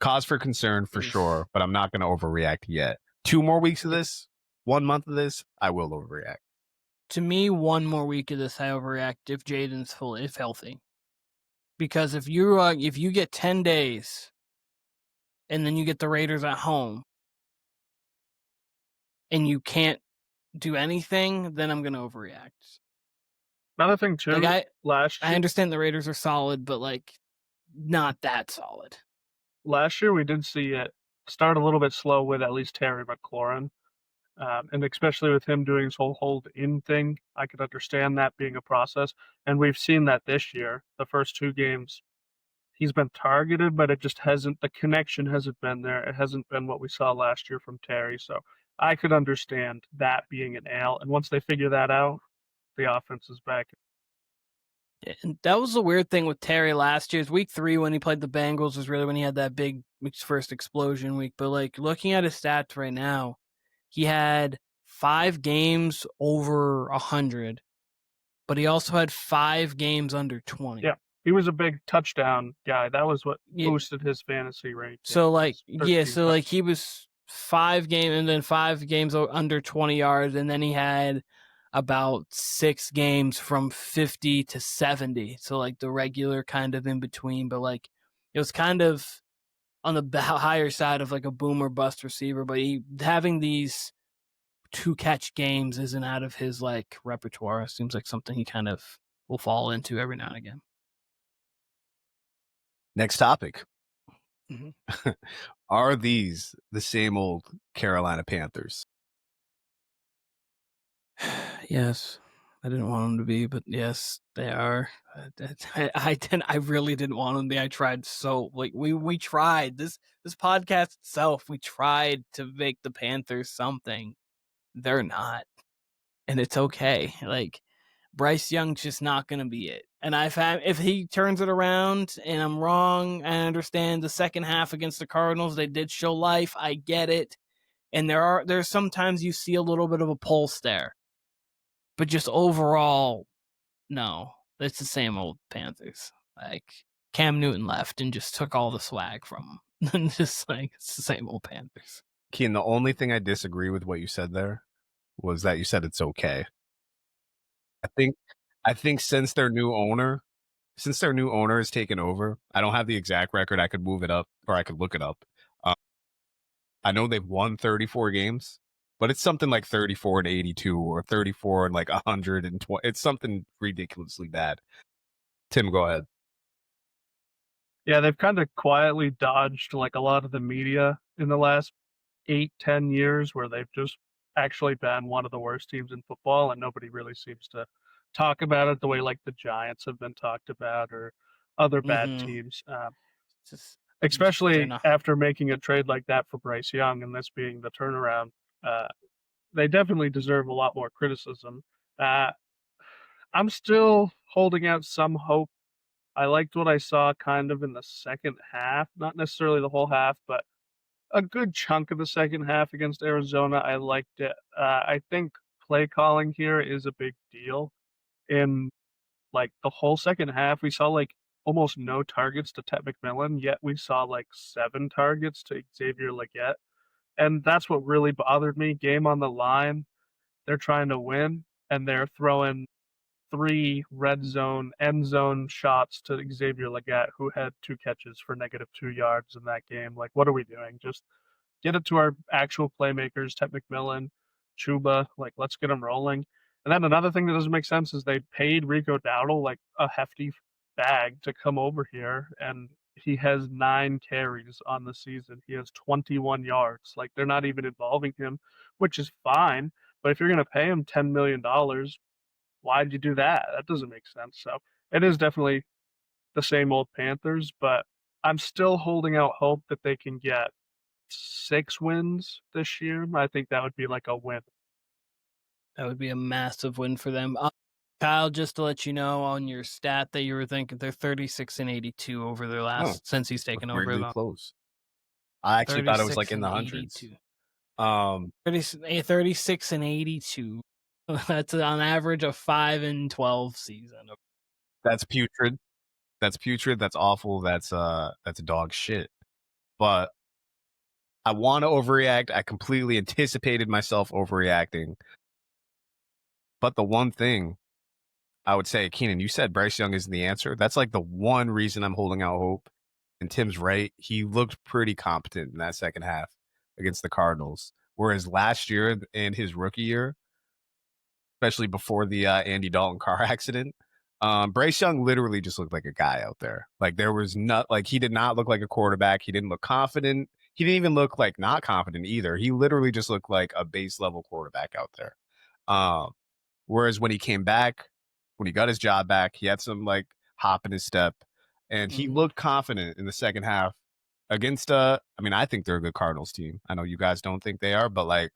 Cause for concern for sure, but I'm not going to overreact yet. 2 more weeks of this, 1 month of this, I will overreact. To me, 1 more week of this, I overreact if Jaden's if healthy. Because if you get 10 days and then you get the Raiders at home and you can't do anything, then I'm going to overreact. Another thing too, last year, I understand the Raiders are solid, but not that solid. Last year we did see it start a little bit slow with at least Terry McLaurin. And especially with him doing his whole hold-in thing, I could understand that being a process. And we've seen that this year. The first 2 games, he's been targeted, but it just hasn't, the connection hasn't been there. It hasn't been what we saw last year from Terry. So I could understand that being an L. And once they figure that out, the offense is back. And that was the weird thing with Terry last year's week 3 when he played the Bengals was really when he had that big first explosion week. But looking at his stats right now, he had 5 games over 100, but he also had 5 games under 20. Yeah, he was a big touchdown guy. That was what boosted his fantasy rate. So he was 5 games and then 5 games under 20 yards, and then he had about 6 games from 50 to 70. So the regular kind of in between, but it was kind of on the higher side of a boom or bust receiver, but having these 2 catch games isn't out of his repertoire. It seems like something he kind of will fall into every now and again. Next topic. Mm-hmm. Are these the same old Carolina Panthers? Yes. I didn't want them to be, but yes, they are. I really didn't want them to be. I tried we tried this podcast itself. We tried to make the Panthers something. They're not, and it's okay. Bryce Young's just not going to be it. And if he turns it around and I'm wrong, I understand the second half against the Cardinals, they did show life. I get it. And there's sometimes you see a little bit of a pulse there. But just overall, no. It's the same old Panthers. Like, Cam Newton left and just took all the swag from him. And just like, it's the same old Panthers. Keen, the only thing I disagree with what you said there was that you said it's okay. I think since their new owner has taken over, I don't have the exact record. I could move it up or I could look it up. I know they've won 34 games, but it's something like 34-82 or 34 and like 120. It's something ridiculously bad. Tim, go ahead. Yeah, they've kind of quietly dodged like a lot of the media in the last 8-10 years, where they've just actually been one of the worst teams in football, and nobody really seems to talk about it the way like the Giants have been talked about or other bad teams. Especially after making a trade like that for Bryce Young and this being the turnaround, they definitely deserve a lot more criticism. I'm still holding out some hope. I liked what I saw kind of in the second half, not necessarily the whole half, but a good chunk of the second half against Arizona. I liked it. I think play calling here is a big deal. In like the whole second half, we saw like almost no targets to Ted McMillan, yet we saw like 7 targets to Xavier Legette. And that's what really bothered me. Game on the line. They're trying to win, and they're throwing 3 red zone, end zone shots to Xavier Legette, who had 2 catches for -2 yards in that game. Like, what are we doing? Just get it to our actual playmakers, Ted McMillan, Chuba. Like, let's get them rolling. And then another thing that doesn't make sense is they paid Rico Dowdle like a hefty bag to come over here, and he has 9 carries on the season. He has 21 yards. Like, they're not even involving him, which is fine. But if you're going to pay him $10 million, why'd you do that? That doesn't make sense. So it is definitely the same old Panthers, but I'm still holding out hope that they can get 6 wins this year. I think that would be like a win. That would be a massive win for them. Kyle, just to let you know on your stat that you were thinking, they're 36-82 over their last since he's taken over. Really close. I actually thought it was like in the hundreds. 36-82. That's on average a 5-12 season. That's putrid. That's putrid. That's awful. That's dog shit. But I want to overreact. I completely anticipated myself overreacting. But the one thing I would say, Keenan, you said Bryce Young isn't the answer. That's like the one reason I'm holding out hope. And Tim's right. He looked pretty competent in that second half against the Cardinals. Whereas last year and his rookie year, especially before the Andy Dalton car accident, Bryce Young literally just looked like a guy out there. Like, there was not, like, he did not look like a quarterback. He didn't look confident. He didn't even look like not confident either. He literally just looked like a base level quarterback out there. Whereas when he came back, when he got his job back, he had some like hop in his step, and he looked confident in the second half against I mean, I think they're a good Cardinals team. I know you guys don't think they are, but like,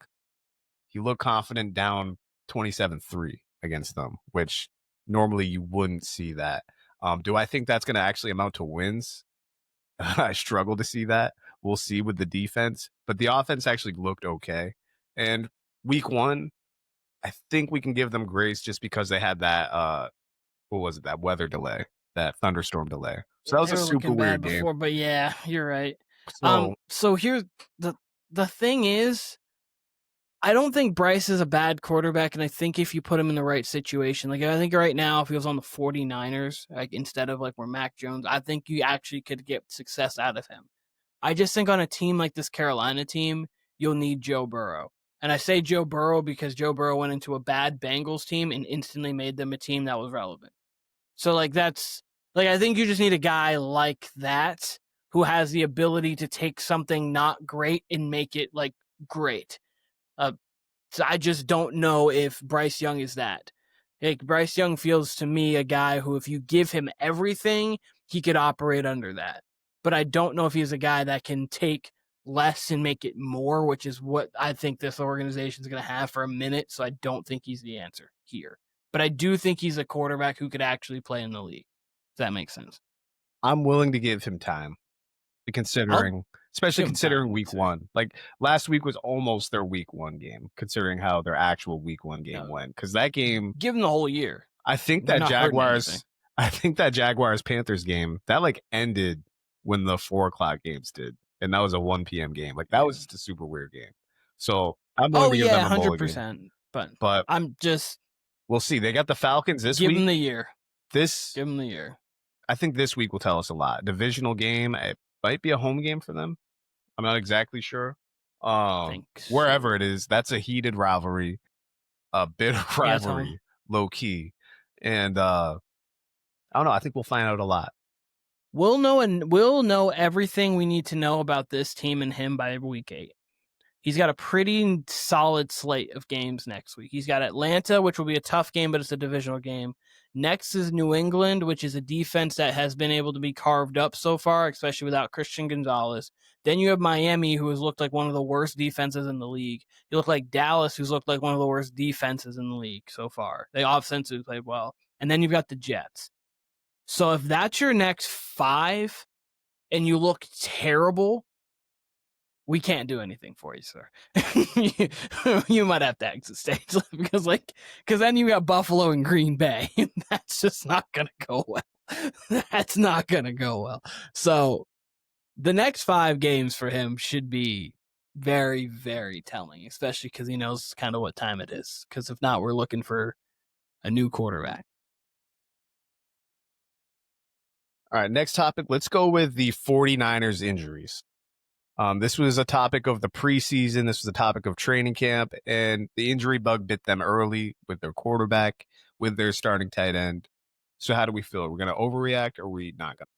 he looked confident down 27-3 against them, which normally you wouldn't see that. Do I think that's going to actually amount to wins? I struggle to see that. We'll see with the defense, but the offense actually looked okay. And week 1, I think we can give them grace just because they had that, what was it? That weather delay, that thunderstorm delay. So that was a super weird game. Before, but yeah, you're right. So, so here's the thing is, I don't think Bryce is a bad quarterback, and I think if you put him in the right situation, like I think right now, if he was on the 49ers, like instead of like where Mac Jones, I think you actually could get success out of him. I just think on a team like this Carolina team, you'll need Joe Burrow. And I say Joe Burrow because Joe Burrow went into a bad Bengals team and instantly made them a team that was relevant. So like that's like, I think you just need a guy like that who has the ability to take something not great and make it like great. So I just don't know if Bryce Young is that. Like, Bryce Young feels to me a guy who, if you give him everything, he could operate under that. But I don't know if he's a guy that can take less and make it more, which is what I think this organization is going to have for a minute. So I don't think he's the answer here. But I do think he's a quarterback who could actually play in the league. Does that make sense? I'm willing to give him time, considering especially Give 'em considering time, week sir. one. Like last week was almost their week one game, considering how their actual week one game No. went. Because that game, Give them the whole year. I think They're that not hurting anything. Jaguars Panthers game that like ended when the 4:00 games did, and that was a 1 p.m. game. Like that was just a super weird game. So I'm willing Oh to give them yeah, a mulligan. 100%. But I'm just we'll see. They got the Falcons this give week. them the year. This Give them the year. I think this week will tell us a lot. Divisional game, it might be a home game for them. I'm not exactly sure. Wherever it is, that's a heated rivalry, a bitter rivalry, low key, and I don't know. I think we'll find out a lot. We'll know everything we need to know about this team and him by week 8. He's got a pretty solid slate of games next week. He's got Atlanta, which will be a tough game, but it's a divisional game. Next is New England, which is a defense that has been able to be carved up so far, especially without Christian Gonzalez. Then you have Miami, who has looked like one of the worst defenses in the league. You look like Dallas, who's looked like one of the worst defenses in the league so far. They offensively played well. And then you've got the Jets. So if that's your next 5 and you look terrible, we can't do anything for you, sir. You might have to exit stage because then you got Buffalo and Green Bay. That's just not going to go well. That's not going to go well. So the next 5 games for him should be very, very telling, especially because he knows kind of what time it is. Because if not, we're looking for a new quarterback. All right, next topic. Let's go with the 49ers injuries. This was a topic of the preseason. This was a topic of training camp, and the injury bug bit them early with their quarterback, with their starting tight end. So how do we feel? We're going to overreact or are we not going to?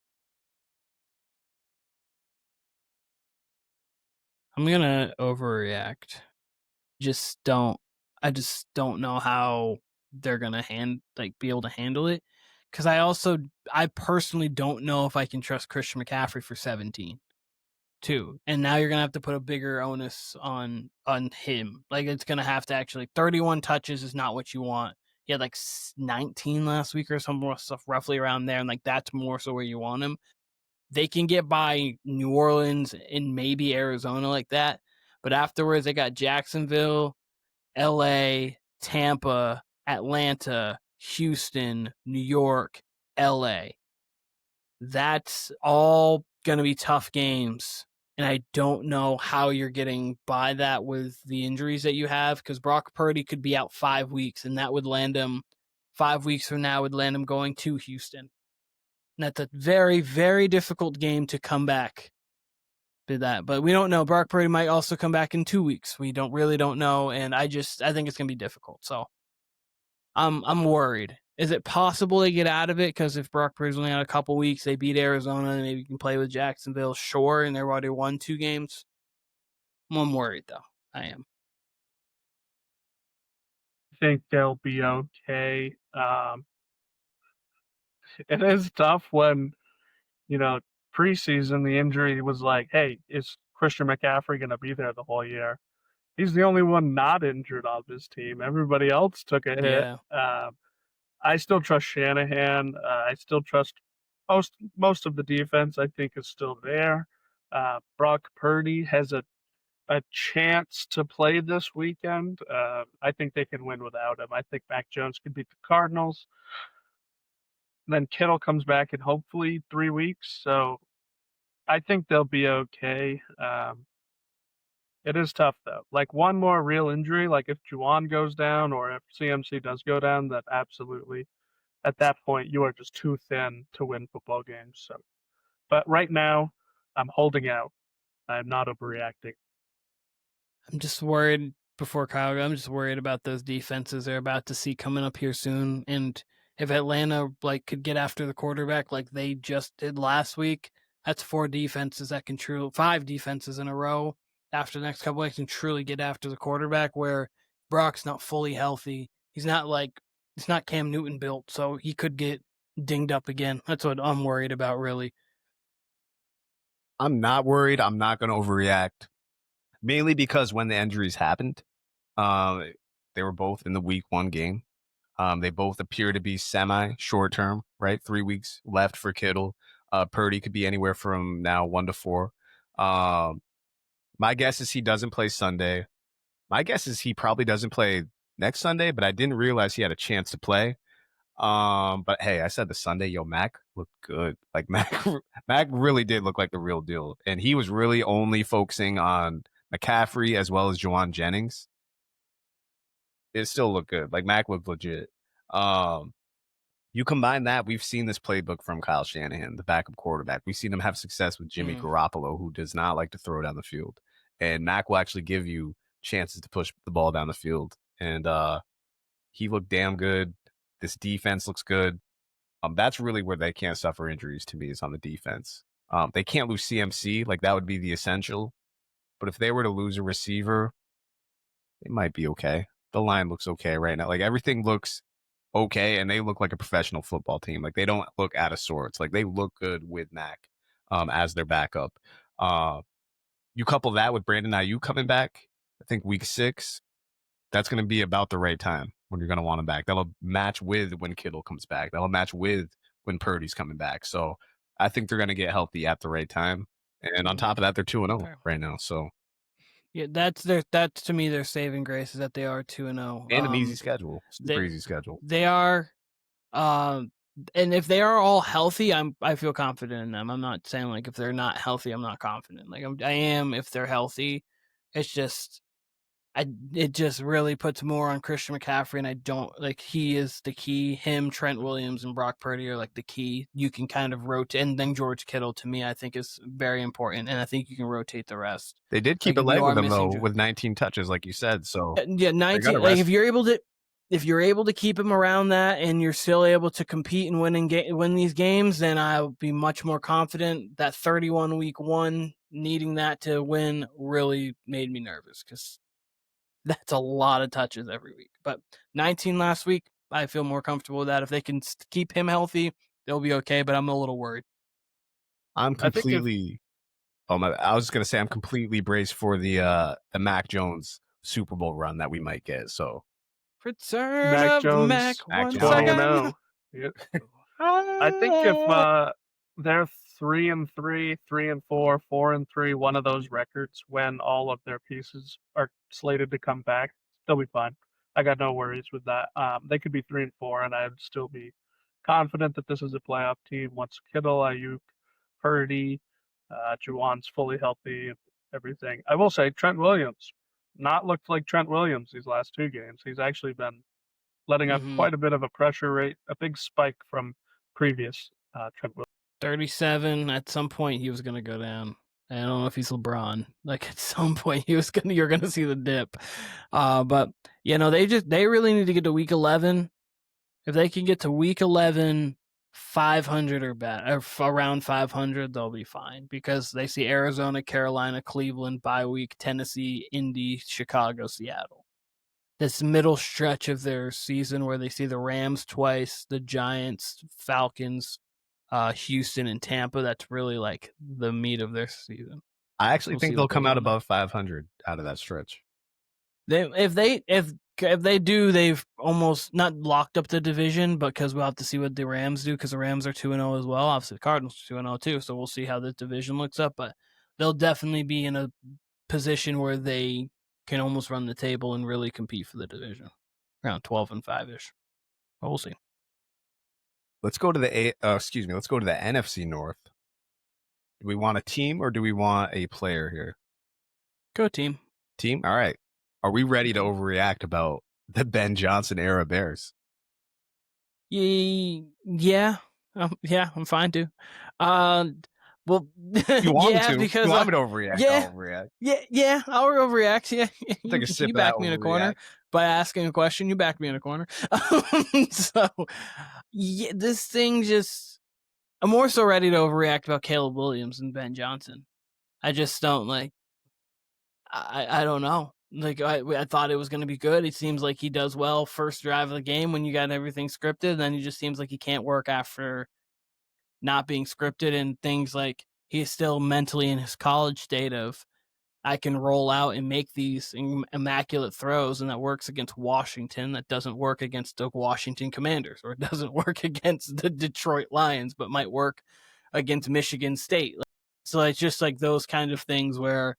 I'm going to overreact. I just don't know how they're going to be able to handle it. Because I personally don't know if I can trust Christian McCaffrey for 17 too. And now you're going to have to put a bigger onus on him. Like it's going to have to actually 31 touches is not what you want. He had like 19 last week or some more stuff roughly around there. And like, that's more so where you want him. They can get by New Orleans and maybe Arizona like that. But afterwards they got Jacksonville, LA, Tampa, Atlanta, Houston, New York, LA. That's all going to be tough games. And I don't know how you're getting by that with the injuries that you have, because Brock Purdy could be out 5 weeks, and that would land him 5 weeks from now, would land him going to Houston. And that's a very, very difficult game to come back to that. But we don't know. Brock Purdy might also come back in 2 weeks. We really don't know. And I think it's going to be difficult. So I'm worried. Is it possible they get out of it? Because if Brock Purdy's only out a couple weeks, they beat Arizona and maybe can play with Jacksonville, sure, and they've already won 2 games. I'm worried, though. I am. I think they'll be okay. It is tough when, preseason the injury was like, hey, is Christian McCaffrey going to be there the whole year? He's the only one not injured on this team. Everybody else took a hit. Yeah. I still trust Shanahan. I still trust most of the defense. I think is still there. Brock Purdy has a chance to play this weekend. I think they can win without him. I think Mac Jones can beat the Cardinals. And then Kittle comes back in hopefully 3 weeks. So I think they'll be okay. It is tough, though. Like, one more real injury, like if Juwan goes down or if CMC does go down, that absolutely, at that point, you are just too thin to win football games. So, but right now, I'm holding out. I'm not overreacting. I'm just worried before Kyle. I'm just worried about those defenses they're about to see coming up here soon. And if Atlanta could get after the quarterback like they just did last week, that's 5 defenses in a row after the next couple weeks can truly get after the quarterback, where Brock's not fully healthy. He's not Cam Newton built, so he could get dinged up again. That's what I'm worried about, really. I'm not worried. I'm not going to overreact. Mainly because when the injuries happened, they were both in the week 1 game. They both appear to be semi-short term, right? 3 weeks left for Kittle. Purdy could be anywhere from now 1 to 4. My guess is he doesn't play Sunday. My guess is he probably doesn't play next Sunday, but I didn't realize he had a chance to play. But hey, I said the Sunday, Mac looked good. Like Mac really did look like the real deal. And he was really only focusing on McCaffrey as well as Juwan Jennings. It still looked good. Like Mac looked legit. You combine that, we've seen this playbook from Kyle Shanahan, the backup quarterback. We've seen him have success with Jimmy Garoppolo, who does not like to throw down the field. And Mac will actually give you chances to push the ball down the field. And he looked damn good. This defense looks good. That's really where they can't suffer injuries to me, is on the defense. They can't lose CMC. Like, that would be the essential. But if they were to lose a receiver, they might be okay. The line looks okay right now. Like, everything looks okay, and they look like a professional football team. Like, they don't look out of sorts. Like, they look good with Mac as their backup. You couple that with Brandon Ayuk coming back, I think week 6, that's going to be about the right time when you're going to want him back. That'll match with when Kittle comes back. That'll match with when Purdy's coming back. So I think they're going to get healthy at the right time. And on top of that, they're 2-0 right now. So yeah, that's to me their saving grace, is that they are 2-0 and an easy schedule, super easy schedule. They are, and if they are all healthy, I feel confident in them. I'm not saying like if they're not healthy, I'm not confident. Like I am if they're healthy. It's just it just really puts more on Christian McCaffrey, and I don't like, he is the key. Him, Trent Williams, and Brock Purdy are like the key. You can kind of rotate, and then George Kittle to me I think is very important, and I think you can rotate the rest. They did keep it light with him though, with 19 touches, like you said. So yeah, 19. Like if you're able to keep him around that, and you're still able to compete and win these games, then I'll be much more confident. That 31 week 1, needing that to win, really made me nervous, because that's a lot of touches every week. But 19 last week, I feel more comfortable with that. If they can keep him healthy, they'll be okay, but I'm a little worried. I'm completely I was going to say I'm completely braced for the Mac Jones Super Bowl run that we might get. So return Mac of Jones, Mac Mac once Jones. again. Yep. I think if they're 3-3, 3-4, 4-3, one of those records, when all of their pieces are slated to come back, they'll be fine. I got no worries with that. They could be 3-4, and I'd still be confident that this is a playoff team once Kittle, Ayuk, Purdy, Juwan's fully healthy, and everything. I will say Trent Williams not looked like Trent Williams these last 2 games. He's actually been letting up quite a bit of a pressure rate, a big spike from previous Trent Williams. 37. At some point, he was going to go down. I don't know if he's LeBron. Like at some point, you're going to see the dip. But they really need to get to week 11. If they can get to week 11, 500 or better, or around 500, they'll be fine, because they see Arizona, Carolina, Cleveland, bye week, Tennessee, Indy, Chicago, Seattle. This middle stretch of their season where they see the Rams twice, the Giants, Falcons, Houston, and Tampa, that's really like the meat of their season. I actually think they'll come out above 500 out of that stretch. If they do, they've almost not locked up the division, because we'll have to see what the Rams do, because the Rams are 2-0 as well. Obviously, the Cardinals are 2-0 too, so we'll see how the division looks up. But they'll definitely be in a position where they can almost run the table and really compete for the division, around 12-5ish. But we'll see. Let's go to the let's go to the NFC North. Do we want a team or do we want a player here? Go team. Team? All right. Are we ready to overreact about the Ben Johnson era Bears? Yeah. I'm fine to. Well, you want me to? Because you want me to overreact? Yeah, I'll overreact. Yeah, I'll overreact. Yeah, Take a sip. You back me in a corner by asking a question. You back me in a corner. So, yeah, this thing I'm more so ready to overreact about Caleb Williams and Ben Johnson. I just don't like. I don't know. Like I thought it was going to be good. It seems like he does well first drive of the game when you got everything scripted. Then he just seems like he can't work after not being scripted, and things like he's still mentally in his college state of, I can roll out and make these immaculate throws, and that works against Washington. That doesn't work against the Washington Commanders, or it doesn't work against the Detroit Lions, but might work against Michigan State. So it's just like those kind of things where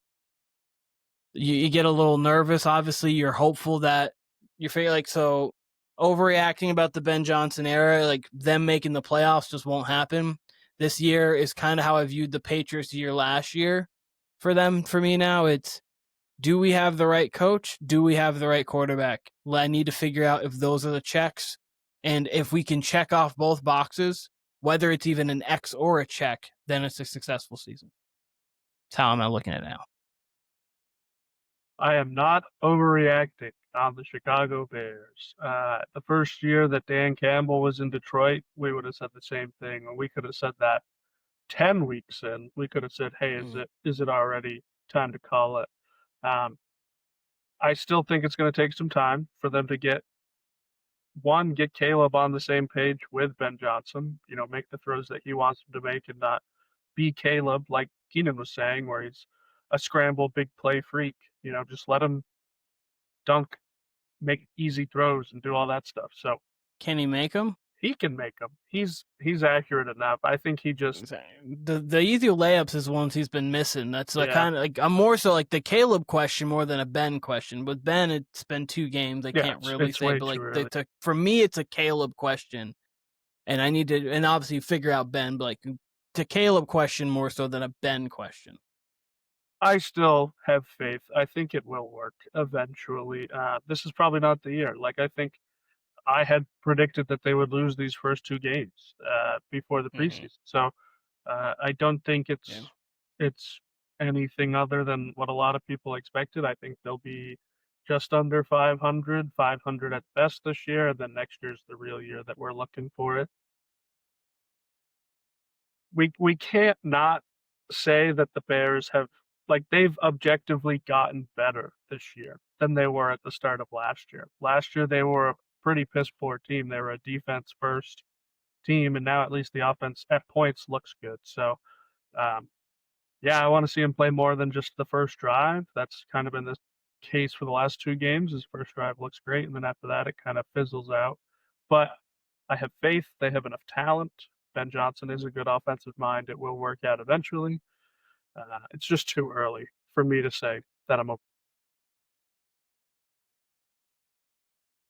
you get a little nervous. Obviously, you're hopeful that you're so overreacting about the Ben Johnson era, like them making the playoffs just won't happen. This year is kind of how I viewed the Patriots year last year for them. For me now, it's, do we have the right coach? Do we have the right quarterback? I need to figure out if those are the checks. And if we can check off both boxes, whether it's even an X or a check, then it's a successful season. That's how I'm looking at it now. I am not overreacting on the Chicago Bears. The first year that Dan Campbell was in Detroit, we would have said the same thing. And we could have said that 10 weeks in. We could have said, hey, is it already time to call it? I still think it's going to take some time for them to get Caleb on the same page with Ben Johnson, make the throws that he wants him to make and not be Caleb, like Keenan was saying, where he's a scramble, big play freak. Just let him dunk, make easy throws and do all that stuff. So can he make them? He can make them. He's accurate enough. I think he just the easy layups is ones he's been missing. That's kind of like, I'm more so like the Caleb question more than a Ben question. With Ben, it's been 2 games. I can't really say, but like for me, it's a Caleb question, and I need to and obviously figure out Ben, but like the Caleb question more so than a Ben question. I still have faith. I think it will work eventually. This is probably not the year. Like I think I had predicted that they would lose these first 2 games before the preseason. So I don't think it's anything other than what a lot of people expected. I think they'll be just under 500 at best this year, and then next year's the real year that we're looking for it. We can't not say that the Bears have, like, they've objectively gotten better this year than they were at the start of last year. Last year they were a pretty piss poor team. They were a defense first team, and now at least the offense at points looks good. So I want to see him play more than just the first drive. That's kind of been the case for the last 2 games. His first drive looks great, and then after that it kind of fizzles out. But I have faith. They have enough talent. Ben Johnson is a good offensive mind. It will work out eventually. It's just too early for me to say that I'm okay.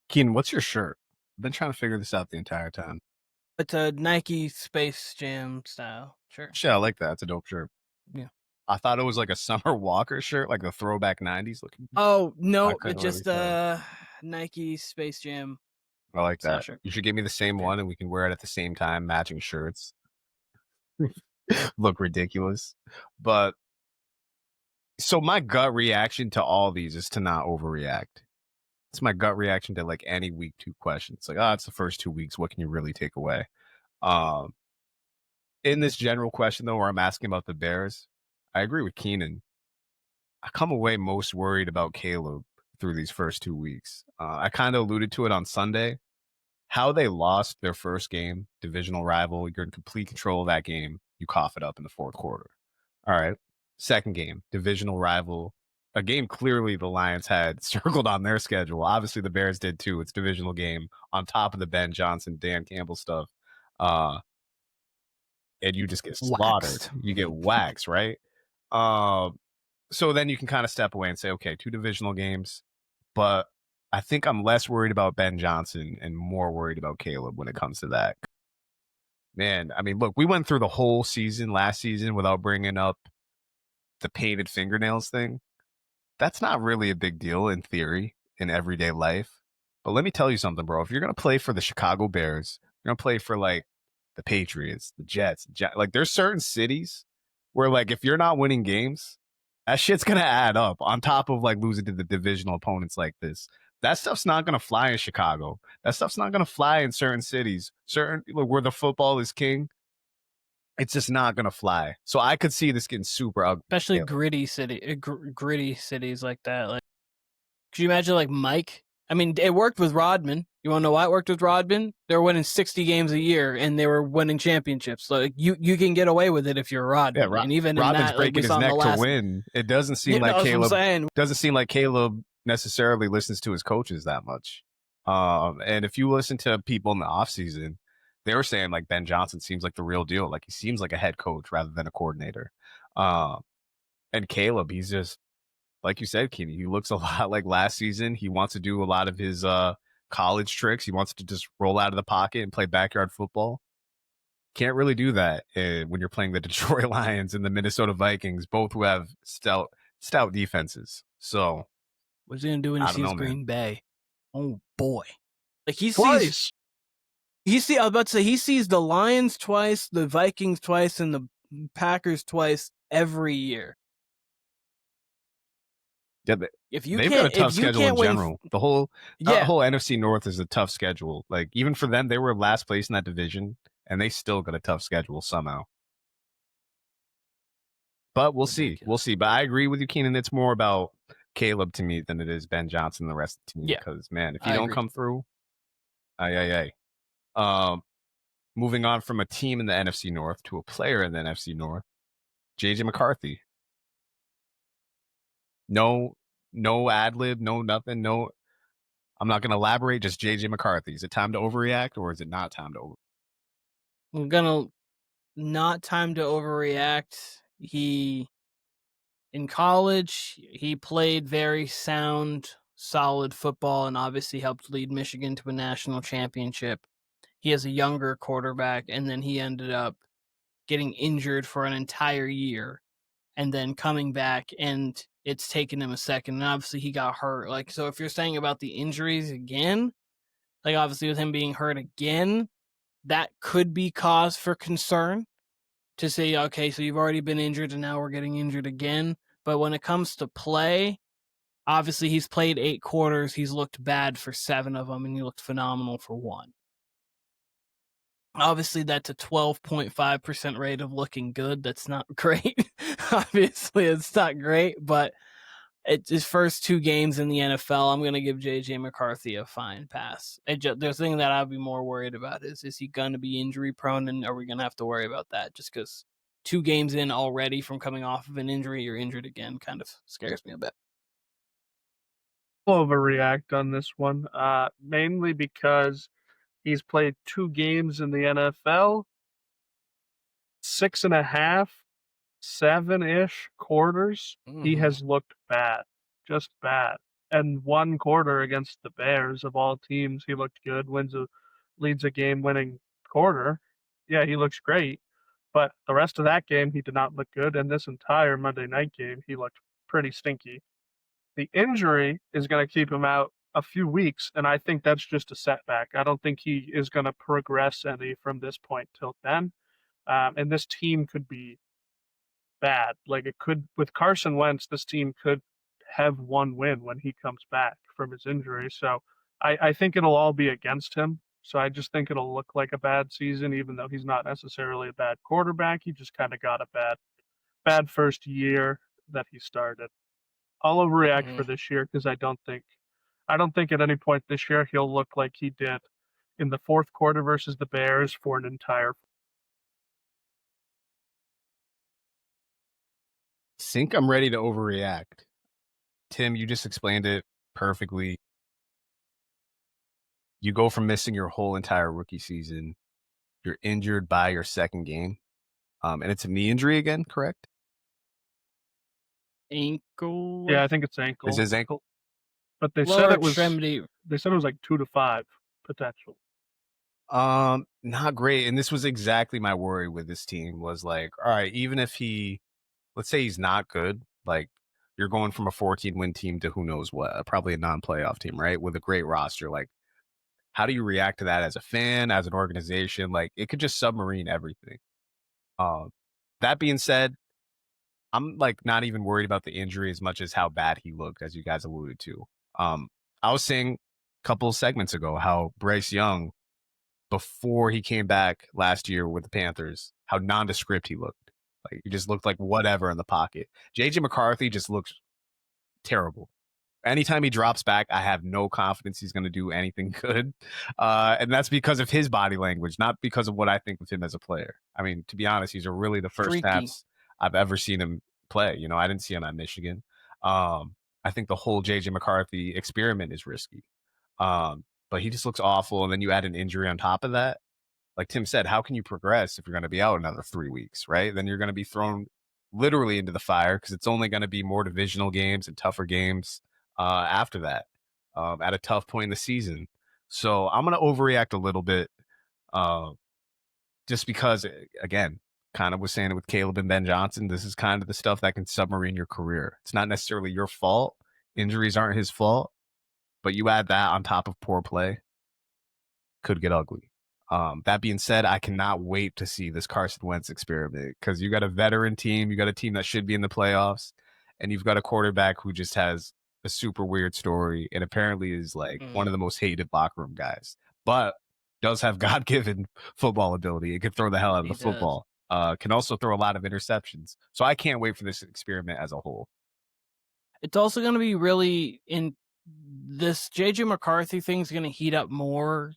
Keenan, what's your shirt? I've been trying to figure this out the entire time. It's a Nike Space Jam style shirt. Yeah, I like that. It's a dope shirt. Yeah. I thought it was like a Summer Walker shirt, like the throwback 90s looking. Oh, no, it's just Nike Space Jam. I like that. Shirt. You should give me the same one and we can wear it at the same time, matching shirts. Look ridiculous. But so my gut reaction to all these is to not overreact. It's my gut reaction to like any week 2 question. It's like, it's the first 2 weeks. What can you really take away? In this general question, though, where I'm asking about the Bears, I agree with Keenan. I come away most worried about Caleb through these first 2 weeks. I kind of alluded to it on Sunday. How they lost their first game, divisional rival, you're in complete control of that game. You cough it up in the 4th quarter. All right. Second game, divisional rival, a game clearly the Lions had circled on their schedule. Obviously, the Bears did too. It's a divisional game on top of the Ben Johnson, Dan Campbell stuff. And you just get slaughtered. You get waxed, right? So then you can kind of step away and say, okay, 2 divisional games. But I think I'm less worried about Ben Johnson and more worried about Caleb when it comes to that. Man, I mean, look, we went through the whole season last season without bringing up the painted fingernails thing. That's not really a big deal in theory, in everyday life. But let me tell you something, bro. If you're going to play for the Chicago Bears, you're going to play for, like, the Patriots, the Jets. Like, there's certain cities where, like, if you're not winning games, that shit's going to add up on top of, like, losing to the divisional opponents like this. That stuff's not going to fly in Chicago. That stuff's not going to fly in certain cities, where the football is king. It's just not going to fly. So I could see this getting super ugly. Especially gritty cities like that. Like, could you imagine, like, Mike? I mean, it worked with Rodman. You want to know why it worked with Rodman? They were winning 60 games a year, and they were winning championships. So you can get away with it if you're Rodman. Yeah, and even Rodman's in that, breaking his neck to win. It doesn't seem like Caleb. Doesn't seem like Caleb necessarily listens to his coaches that much. And if you listen to people in the offseason, they were saying like Ben Johnson seems like the real deal. Like he seems like a head coach rather than a coordinator. And Caleb, he's just, like you said, Keeney, he looks a lot like last season. He wants to do a lot of his college tricks. He wants to just roll out of the pocket and play backyard football. Can't really do that when you're playing the Detroit Lions and the Minnesota Vikings, both who have stout defenses. So what's he gonna do when he sees Green Bay? Oh boy, like he twice. I was about to say he sees the Lions twice, the Vikings twice, and the Packers twice every year. Yeah, they've got a tough schedule in general. The whole NFC North is a tough schedule. Like even for them, they were last place in that division, and they still got a tough schedule somehow. But we'll see. We'll see. But I agree with you, Keenan. It's more about Caleb to me than it is Ben Johnson and the rest of the team. Yeah. Because, man, if you don't come through, moving on from a team in the NFC North to a player in the NFC North, JJ McCarthy. No ad-lib, no nothing, no. I'm not going to elaborate, just JJ McCarthy. Is it time to overreact or is it not time to overreact? I'm going to not time to overreact. In college, he played very sound, solid football and obviously helped lead Michigan to a national championship. He has a younger quarterback, and then he ended up getting injured for an entire year and then coming back, and it's taken him a second. And obviously he got hurt. Like, so if you're saying about the injuries again, like obviously with him being hurt again, that could be cause for concern to say, okay, so you've already been injured and now we're getting injured again. But when it comes to play, obviously he's played 8 quarters. He's looked bad for 7 of them, and he looked phenomenal for 1. Obviously, that's a 12.5% rate of looking good. That's not great. Obviously, it's not great, but it's his first 2 games in the NFL. I'm going to give JJ McCarthy a fine pass. The thing that I'd be more worried about is he going to be injury prone, and are we going to have to worry about that? Just because 2 games in already from coming off of an injury, you're injured again, kind of scares me a bit. I'll overreact on this one, mainly because he's played 2 games in the NFL, 6.5, 7-ish quarters. He has looked bad, just bad. And 1 quarter against the Bears, of all teams, he looked good. Leads a game-winning quarter. Yeah, he looks great. But the rest of that game, he did not look good. And this entire Monday night game, he looked pretty stinky. The injury is going to keep him out a few weeks, and I think that's just a setback. I don't think he is going to progress any from this point till then. And this team could be bad. Like it could, with Carson Wentz, this team could have 1 win when he comes back from his injury. So I think it'll all be against him. So I just think it'll look like a bad season, even though he's not necessarily a bad quarterback. He just kind of got a bad first year that he started. I'll overreact for this year because I don't think at any point this year he'll look like he did in the 4th quarter versus the Bears for an entire. I think I'm ready to overreact. Tim, you just explained it perfectly. You go from missing your whole entire rookie season. You're injured by your 2nd game. And it's a knee injury again, correct? Ankle? Yeah, I think it's ankle. Is his ankle? But they said it was like 2 to 5 potential. Not great. And this was exactly my worry with this team was like, all right, even if let's say he's not good, like you're going from a 14-win team to who knows what, probably a non-playoff team, right? With a great roster. Like, how do you react to that as a fan, as an organization? Like, it could just submarine everything. That being said, I'm like not even worried about the injury as much as how bad he looked, as you guys alluded to. I was saying a couple of segments ago how Bryce Young, before he came back last year with the Panthers, how nondescript he looked. Like he just looked like whatever in the pocket. JJ McCarthy just looks terrible. Anytime he drops back, I have no confidence he's going to do anything good. And that's because of his body language, not because of what I think of him as a player. I mean, to be honest, he's really the first snaps I've ever seen him play. You know, I didn't see him at Michigan. I think the whole JJ McCarthy experiment is risky. But he just looks awful. And then you add an injury on top of that. Like Tim said, how can you progress if you're going to be out another 3 weeks, right? Then you're going to be thrown literally into the fire because it's only going to be more divisional games and tougher games after that at a tough point in the season. So I'm going to overreact a little bit just because, again, kind of was saying it with Caleb and Ben Johnson, this is kind of the stuff that can submarine your career. It's not necessarily your fault. Injuries aren't his fault, but you add that on top of poor play, could get ugly. That being said, I cannot wait to see this Carson Wentz experiment because you got a veteran team, you got a team that should be in the playoffs, and you've got a quarterback who just has a super weird story and apparently is like one of the most hated locker room guys, but does have God-given football ability. It can throw the hell out of the football. Can also throw a lot of interceptions. So I can't wait for this experiment as a whole. It's also going to be really in this JJ McCarthy thing is going to heat up more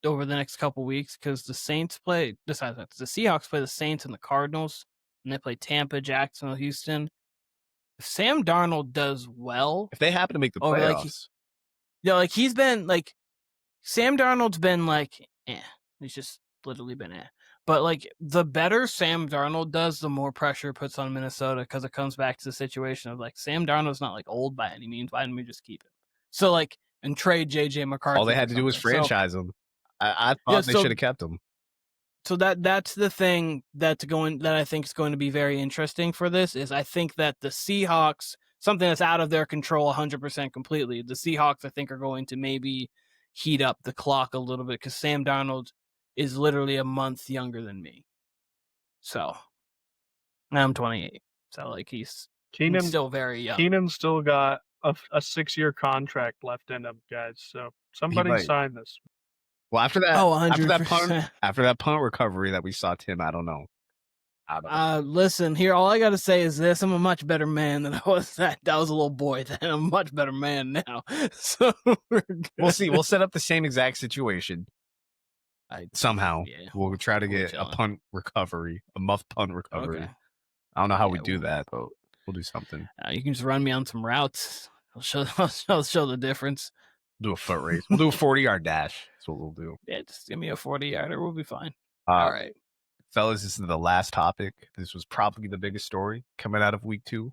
over the next couple weeks because the Seahawks play the Saints and the Cardinals, and they play Tampa, Jacksonville, Houston. If Sam Darnold does well, if they happen to make the playoffs, he's been like Sam Darnold's been like, he's just literally been But like the better Sam Darnold does, the more pressure it puts on Minnesota because it comes back to the situation of like Sam Darnold's not like old by any means. Why didn't we just keep him? So like and trade JJ McCarthy. All they had to do was franchise him. I thought they should have kept him. So that's the thing that I think is going to be very interesting for this is I think that the Seahawks, something that's out of their control 100% completely. The Seahawks I think are going to maybe heat up the clock a little bit because Sam Darnold is literally a month younger than me. So I'm 28. So like he's still very young. Keenan's still got a 6-year contract left in him, guys. So somebody sign this. Well, after that, 100%. after that punt recovery that we saw Tim, I don't know. Listen, here, all I got to say is this. I'm a much better man than I was that was a little boy then. I'm a much better man now. So we'll see. We'll set up the same exact situation. Somehow. Yeah, we'll try to get a punt recovery, a muff punt recovery. Okay. I don't know how we do that, but we'll do something. You can just run me on some routes. I'll show the difference. Do a foot race. We'll do a 40-yard dash. That's what we'll do. Yeah, just give me a 40-yarder. We'll be fine. All right. Fellas, this is the last topic. This was probably the biggest story coming out of week 2.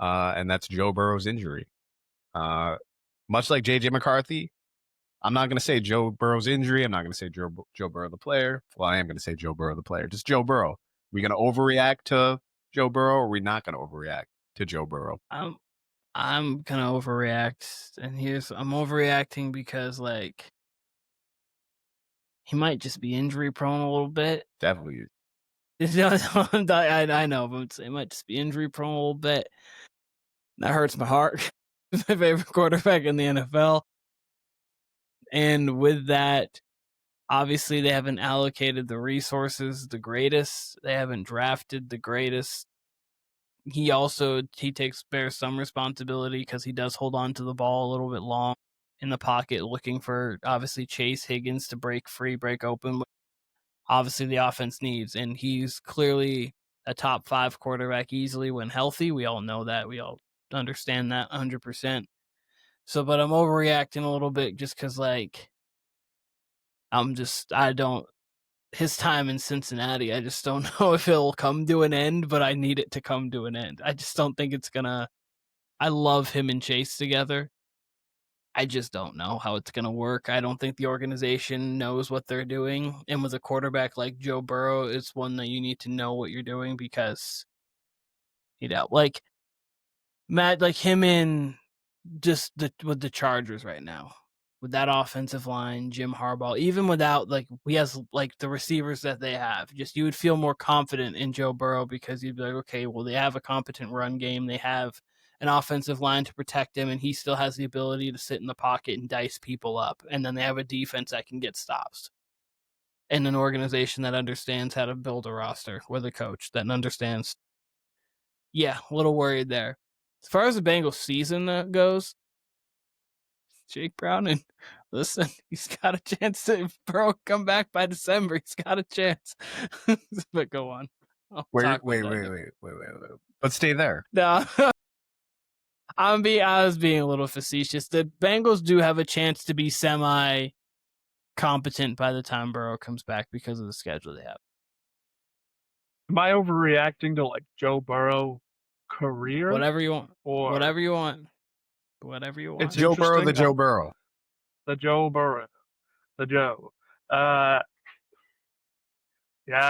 And that's Joe Burrow's injury. Much like JJ McCarthy, I'm not going to say Joe Burrow's injury. I'm not going to say Joe Burrow the player. Well, I am going to say Joe Burrow the player. Just Joe Burrow. We going to overreact to Joe Burrow or are we not going to overreact to Joe Burrow? I'm going to overreact. And I'm overreacting because, like, he might just be injury prone a little bit. Definitely. I know, but he might just be injury prone a little bit. That hurts my heart. He's my favorite quarterback in the NFL. And with that, obviously they haven't allocated the resources the greatest. They haven't drafted the greatest. He bears some responsibility because he does hold on to the ball a little bit long in the pocket, looking for obviously Chase Higgins to break free, break open. Obviously the offense needs, and he's clearly a top 5 quarterback easily when healthy. We all know that. We all understand that 100%. So, but I'm overreacting a little bit just because, like, his time in Cincinnati, I just don't know if it'll come to an end, but I need it to come to an end. I just don't think it's gonna. I love him and Chase together. I just don't know how it's gonna work. I don't think the organization knows what they're doing. And with a quarterback like Joe Burrow, it's one that you need to know what you're doing because, like Matt, like him in just with the Chargers right now. With that offensive line, Jim Harbaugh, even without he has the receivers that they have, just you would feel more confident in Joe Burrow because you'd be like, okay, well, they have a competent run game. They have an offensive line to protect him, and he still has the ability to sit in the pocket and dice people up. And then they have a defense that can get stops. And an organization that understands how to build a roster with a coach that understands. Yeah, a little worried there. As far as the Bengals season goes, Jake Browning, listen, he's got a chance to come back by December. He's got a chance. But go on. Wait. Let's stay there. No. I was being a little facetious. The Bengals do have a chance to be semi-competent by the time Burrow comes back because of the schedule they have. Am I overreacting to like Joe Burrow career? Whatever you want. Or Whatever you want. Whatever you want. It's Joe Burrow, the interesting. Joe Burrow. The Joe Burrow. The Joe. Yeah,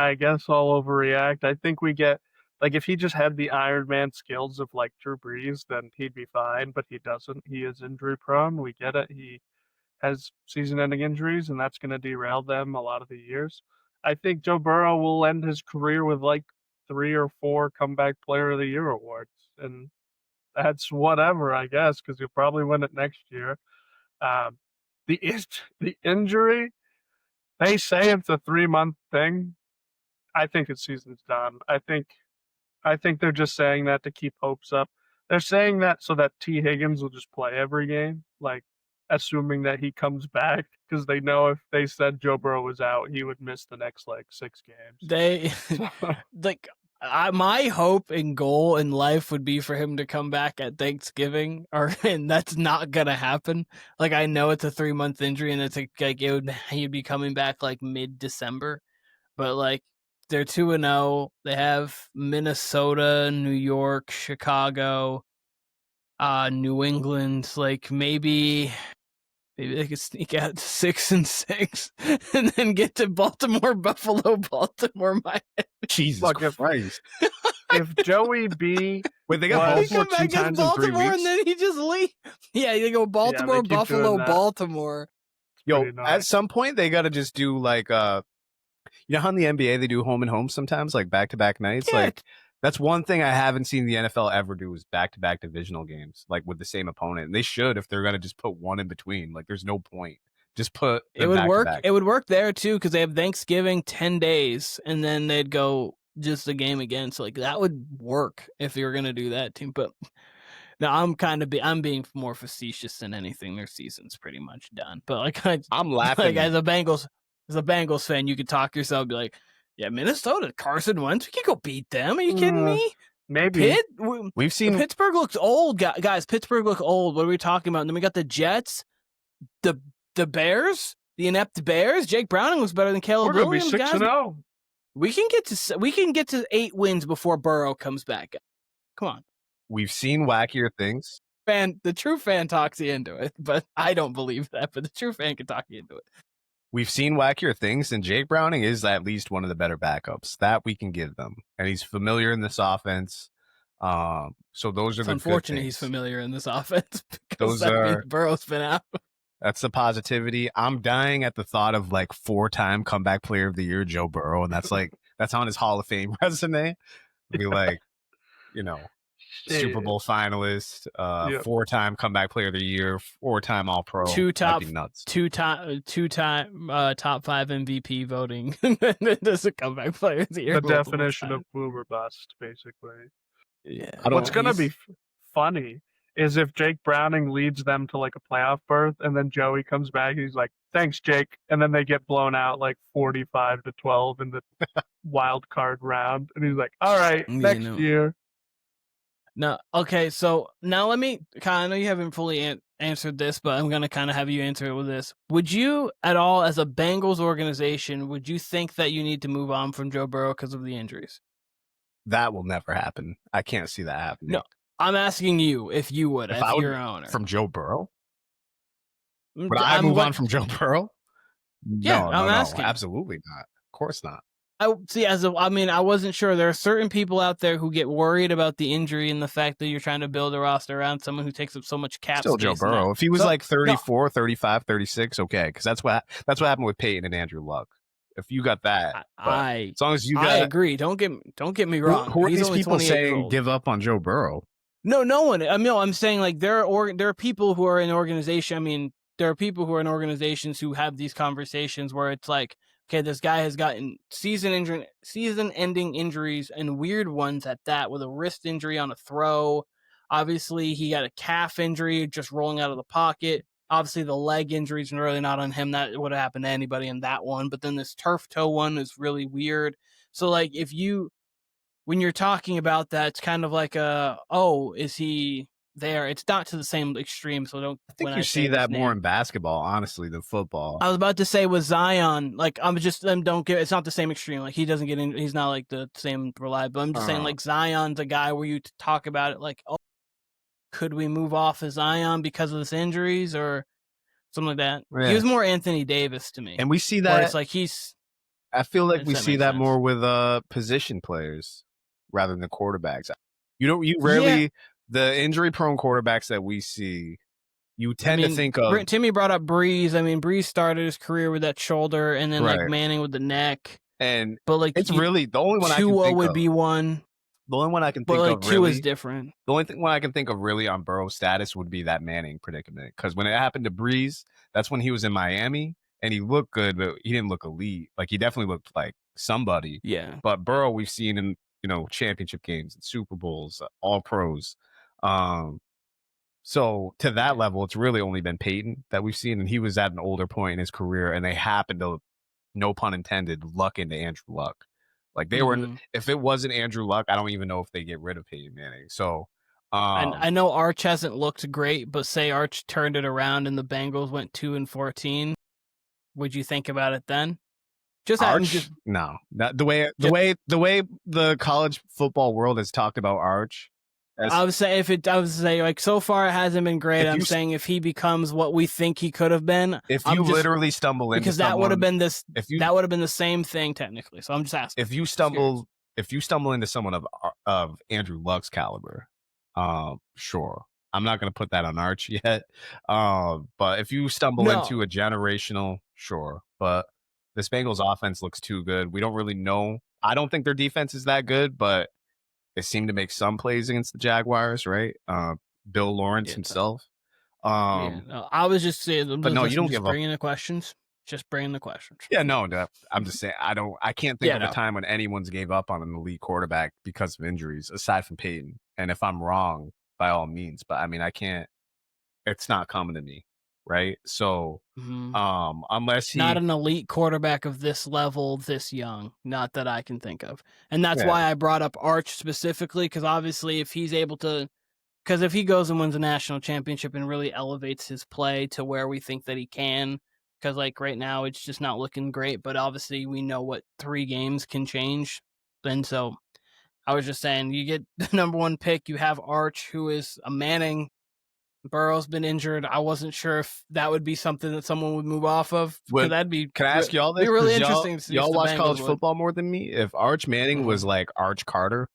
I guess I'll overreact. I think we get, like, if he just had the Iron Man skills of, like, Drew Brees, then he'd be fine, but he doesn't. He is injury prone. We get it. He has season-ending injuries, and that's going to derail them a lot of the years. I think Joe Burrow will end his career with, like, 3 or 4 Comeback Player of the Year awards, and that's whatever, I guess, because he'll probably win it next year. The injury, they say it's a 3-month thing. I think his season's done. I think they're just saying that to keep hopes up. They're saying that so that T. Higgins will just play every game, like assuming that he comes back, because they know if they said Joe Burrow was out, he would miss the next like 6 games. They like my hope and goal in life would be for him to come back at Thanksgiving, and that's not gonna happen. Like I know it's a 3-month injury, and it's like he'd be coming back like mid-December, but like they're 2-0. They have Minnesota, New York, Chicago, New England. Like maybe they could sneak out to 6-6 and then get to Baltimore, Buffalo, Baltimore, Miami. Jesus Look, Christ. If Joey B Wait, they got was- He Baltimore come back 2 as times in 3 Baltimore weeks? and then he just leave. Yeah, they go Baltimore, keep doing Buffalo, that. Baltimore. Yo, pretty nice. at some point they got to just do like you know how in the NBA they do home and home sometimes, like back-to-back nights. Yeah. Like that's one thing I haven't seen the NFL ever do is back-to-back divisional games, like with the same opponent. And they should if they're gonna just put one in between. Like there's no point. Just put It them would work. back-to-back. It would work there too because they have Thanksgiving 10 days and then they'd go just a game again. So like that would work if you're gonna do that team. But no, I'm being more facetious than anything. Their season's pretty much done. But like I'm laughing. like as a Bengals fan, you could talk yourself and be like, yeah, Minnesota, Carson Wentz, we can go beat them. Are you kidding me? maybe We've seen Pittsburgh looks old, guys. Pittsburgh look old. What are we talking about? And then we got the Jets, the Bears, the inept Bears. Jake Browning looks better than Caleb we're gonna be Williams, 6-0. guys. We can get to 8 wins before Burrow comes back. Come on, we've seen wackier things. the true fan talks you into it, but I don't believe that. But the true fan can talk you into it. We've seen wackier things, and Jake Browning is at least one of the better backups that we can give them, and he's familiar in this offense. So those are It's the unfortunate good he's things. familiar in this offense because Those that means are- Burrow's been out. That's the positivity. I'm dying at the thought of like 4-time comeback player of the year, Joe Burrow, and that's like that's on his Hall of Fame resume. Be like, you know, Super Bowl finalist, Yep. 4-time comeback player of the year, 4-time All Pro. Two top- nuts. Two-time top 5 MVP voting. That's a comeback player of the year. The multiple definition times. of boomer bust, basically. Yeah. I don't- What's gonna be funny is if Jake Browning leads them to like a playoff berth, and then Joey comes back and he's like, "Thanks, Jake," and then they get blown out like 45-12 in the wild card round, and he's like, "All right, Yeah, next no. year." No, okay, so now let me I know you haven't fully answered this, but I'm going to kind of have you answer it with this. Would you at all, as a Bengals organization, would you think that you need to move on from Joe Burrow because of the injuries? That will never happen. I can't see that happening. No, I'm asking you if you would, If if I would- you're an owner. From Joe Burrow? Mm, Would I I'm move what- on from Joe Burrow? Yeah, No, I'm no, asking. Absolutely not. Of course not. I see. I wasn't sure. There are certain people out there who get worried about the injury and the fact that you're trying to build a roster around someone who takes up so much cap Still Joe space and that. Burrow. If he was So- like 34, 35, 36, okay. Because that's what happened with Peyton and Andrew Luck. If you got that, but I as long as you got, I agree. Don't get me wrong. who are He's these only people 28 years saying old. give up on Joe Burrow? No one. I'm saying like there are people who are in organization. I mean, there are people who are in organizations who have these conversations where it's like, okay, this guy has gotten season-ending injuries and weird ones at that, with a wrist injury on a throw. Obviously, he got a calf injury just rolling out of the pocket. Obviously, the leg injury is really not on him. That would have happened to anybody in that one. But then this turf toe one is really weird. So, like, when you're talking about that, it's kind of like is he there. It's not to the same extreme, so don't. I think you see that more in basketball, honestly, than football. I was about to say with Zion, like don't get. It's not the same extreme. Like he doesn't get in. He's not like the same reliable. I'm just saying like Zion's a guy where you talk about it like, oh, could we move off of Zion because of his injuries or something like that? Yeah. He was more Anthony Davis to me, and we see that. It's like I feel like we see that more with position players rather than quarterbacks. You rarely the injury-prone quarterbacks that we see. You tend to think of. Timmy brought up Breeze. I mean, Breeze started his career with that shoulder, and then like Manning with the neck. But like, it's really the only one I can think would of. be one. The only one I can think of Tua is different. The only one I can think of really on Burrow's status would be that Manning predicament. Because when it happened to Breeze, that's when he was in Miami and he looked good, but he didn't look elite. Like he definitely looked like somebody. Yeah. But Burrow, we've seen in championship games, Super Bowls, all pros. So to that level, it's really only been Peyton that we've seen, and he was at an older point in his career, and they happened to, no pun intended, luck into Andrew Luck. Like they were, if it wasn't Andrew Luck, I don't even know if they get rid of Peyton Manning. So, and I know Arch hasn't looked great, but say Arch turned it around and the Bengals went 2-14, would you think about it then? No, the way the college football world has talked about Arch. I would say like so far it hasn't been great. I'm saying if he becomes what we think he could have been, if you literally stumble into because that would have been that would have been the same thing technically. So I'm just asking. If you stumble into someone of Andrew Luck's caliber, sure. I'm not going to put that on Arch yet. But if you stumble into a generational, sure. But this Bengals offense looks too good. We don't really know. I don't think their defense is that good, but they seem to make some plays against the Jaguars, right? Bill Lawrence himself. I was just saying, but no, you don't give up. Bringing the questions. Just bringing the questions. Yeah, no, I'm just saying I can't think of a time when anyone's gave up on an elite quarterback because of injuries, aside from Peyton. And if I'm wrong, by all means, but I mean, I can't. It's not coming to me, right? So, unless not an elite quarterback of this level, this young, not that I can think of, and that's why I brought up Arch specifically, because obviously, if he's able to, because if he goes and wins a national championship and really elevates his play to where we think that he can, because like right now it's just not looking great, but obviously we know what 3 games can change, and so I was just saying, you get the number 1 pick, you have Arch, who is a Manning. Burrow's been injured. I wasn't sure if that would be something that someone would move off of. That'd be. Can I ask y'all this? Be really interesting. Y'all watch college football more than me. If Arch Manning was like Arch Carter,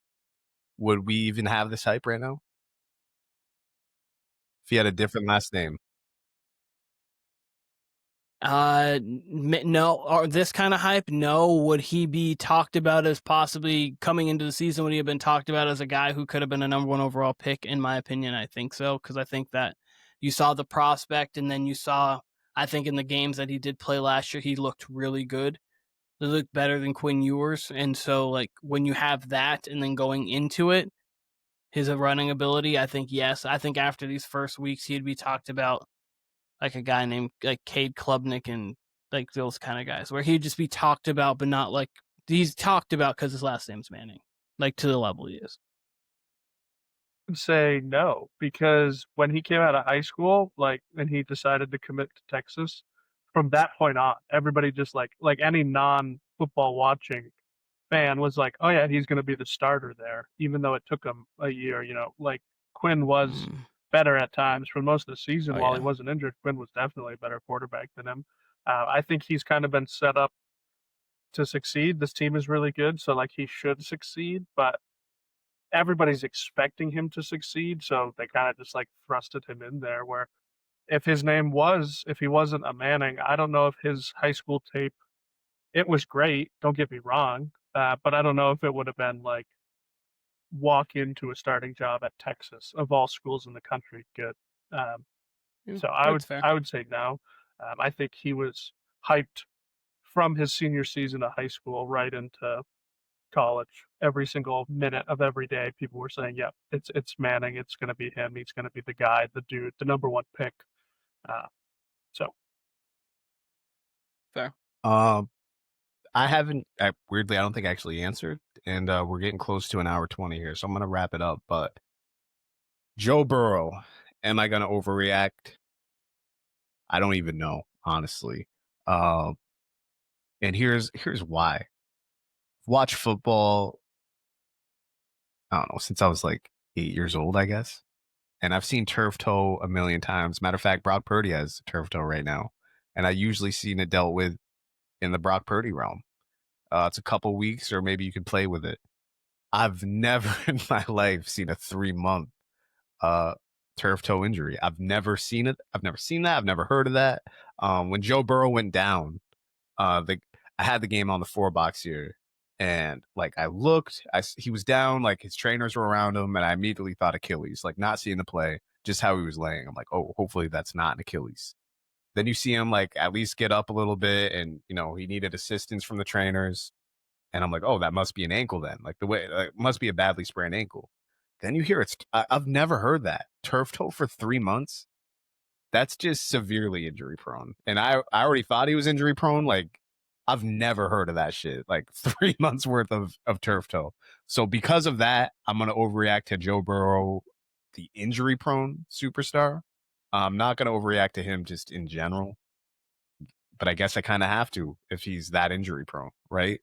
would we even have this hype right now? If he had a different last name. No, or this kind of hype. No, would he be talked about as possibly coming into the season? Would he have been talked about as a guy who could have been a number 1 overall pick? In my opinion, I think so, because I think that you saw the prospect, and then you saw, I think in the games that he did play last year, he looked really good. He looked better than Quinn Ewers, and so like when you have that, and then going into it, his running ability, I think yes. I think after these first weeks, he'd be talked about like a guy named like Cade Klubnik and like those kind of guys, where he'd just be talked about, but not like he's talked about because his last name's Manning, like to the level he is. I'd say no, because when he came out of high school, like, and he decided to commit to Texas, from that point on, everybody just like any non-football watching fan was like, oh yeah, he's going to be the starter there, even though it took him a year. Like Quinn was better at times for most of the season while he wasn't injured. Quinn was definitely a better quarterback than him. I think he's kind of been set up to succeed. This team is really good, so like he should succeed, but everybody's expecting him to succeed, so they kind of just like thrusted him in there, where if he wasn't a Manning, I don't know if his high school tape, it was great, don't get me wrong, but I don't know if it would have been like walk into a starting job at Texas, of all schools in the country, good. So I would say no. I think he was hyped from his senior season of high school right into college. Every single minute of every day, people were saying, "Yeah, it's Manning. It's going to be him. He's going to be the guy, the dude, the number 1 pick." So fair. I haven't, weirdly, I don't think I actually answered, and we're getting close to an hour 20 here, so I'm going to wrap it up. But Joe Burrow. Am I going to overreact? I don't even know, honestly. And here's why. Watch football, I don't know, since I was like 8 years old, I guess. And I've seen turf toe a million times. Matter of fact, Brock Purdy has turf toe right now. And I usually seen it dealt with in the Brock Purdy realm. It's a couple weeks, or maybe you can play with it. I've never in my life seen a 3-month turf toe injury. I've never seen it. I've never seen that. I've never heard of that. When Joe Burrow went down, I had the game on the 4-box here, and like I looked, he was down, like his trainers were around him, and I immediately thought Achilles. Like not seeing the play, just how he was laying. I'm like, oh, hopefully that's not an Achilles. Then you see him like at least get up a little bit, and he needed assistance from the trainers. And I'm like, oh, that must be an ankle then. Like the way, it must be a badly sprained ankle. Then you hear I've never heard that. Turf toe for 3 months. That's just severely injury prone. And I already thought he was injury prone. Like I've never heard of that shit. Like 3 months worth of turf toe. So because of that, I'm going to overreact to Joe Burrow, the injury prone superstar. I'm not going to overreact to him just in general. But I guess I kind of have to if he's that injury prone, right?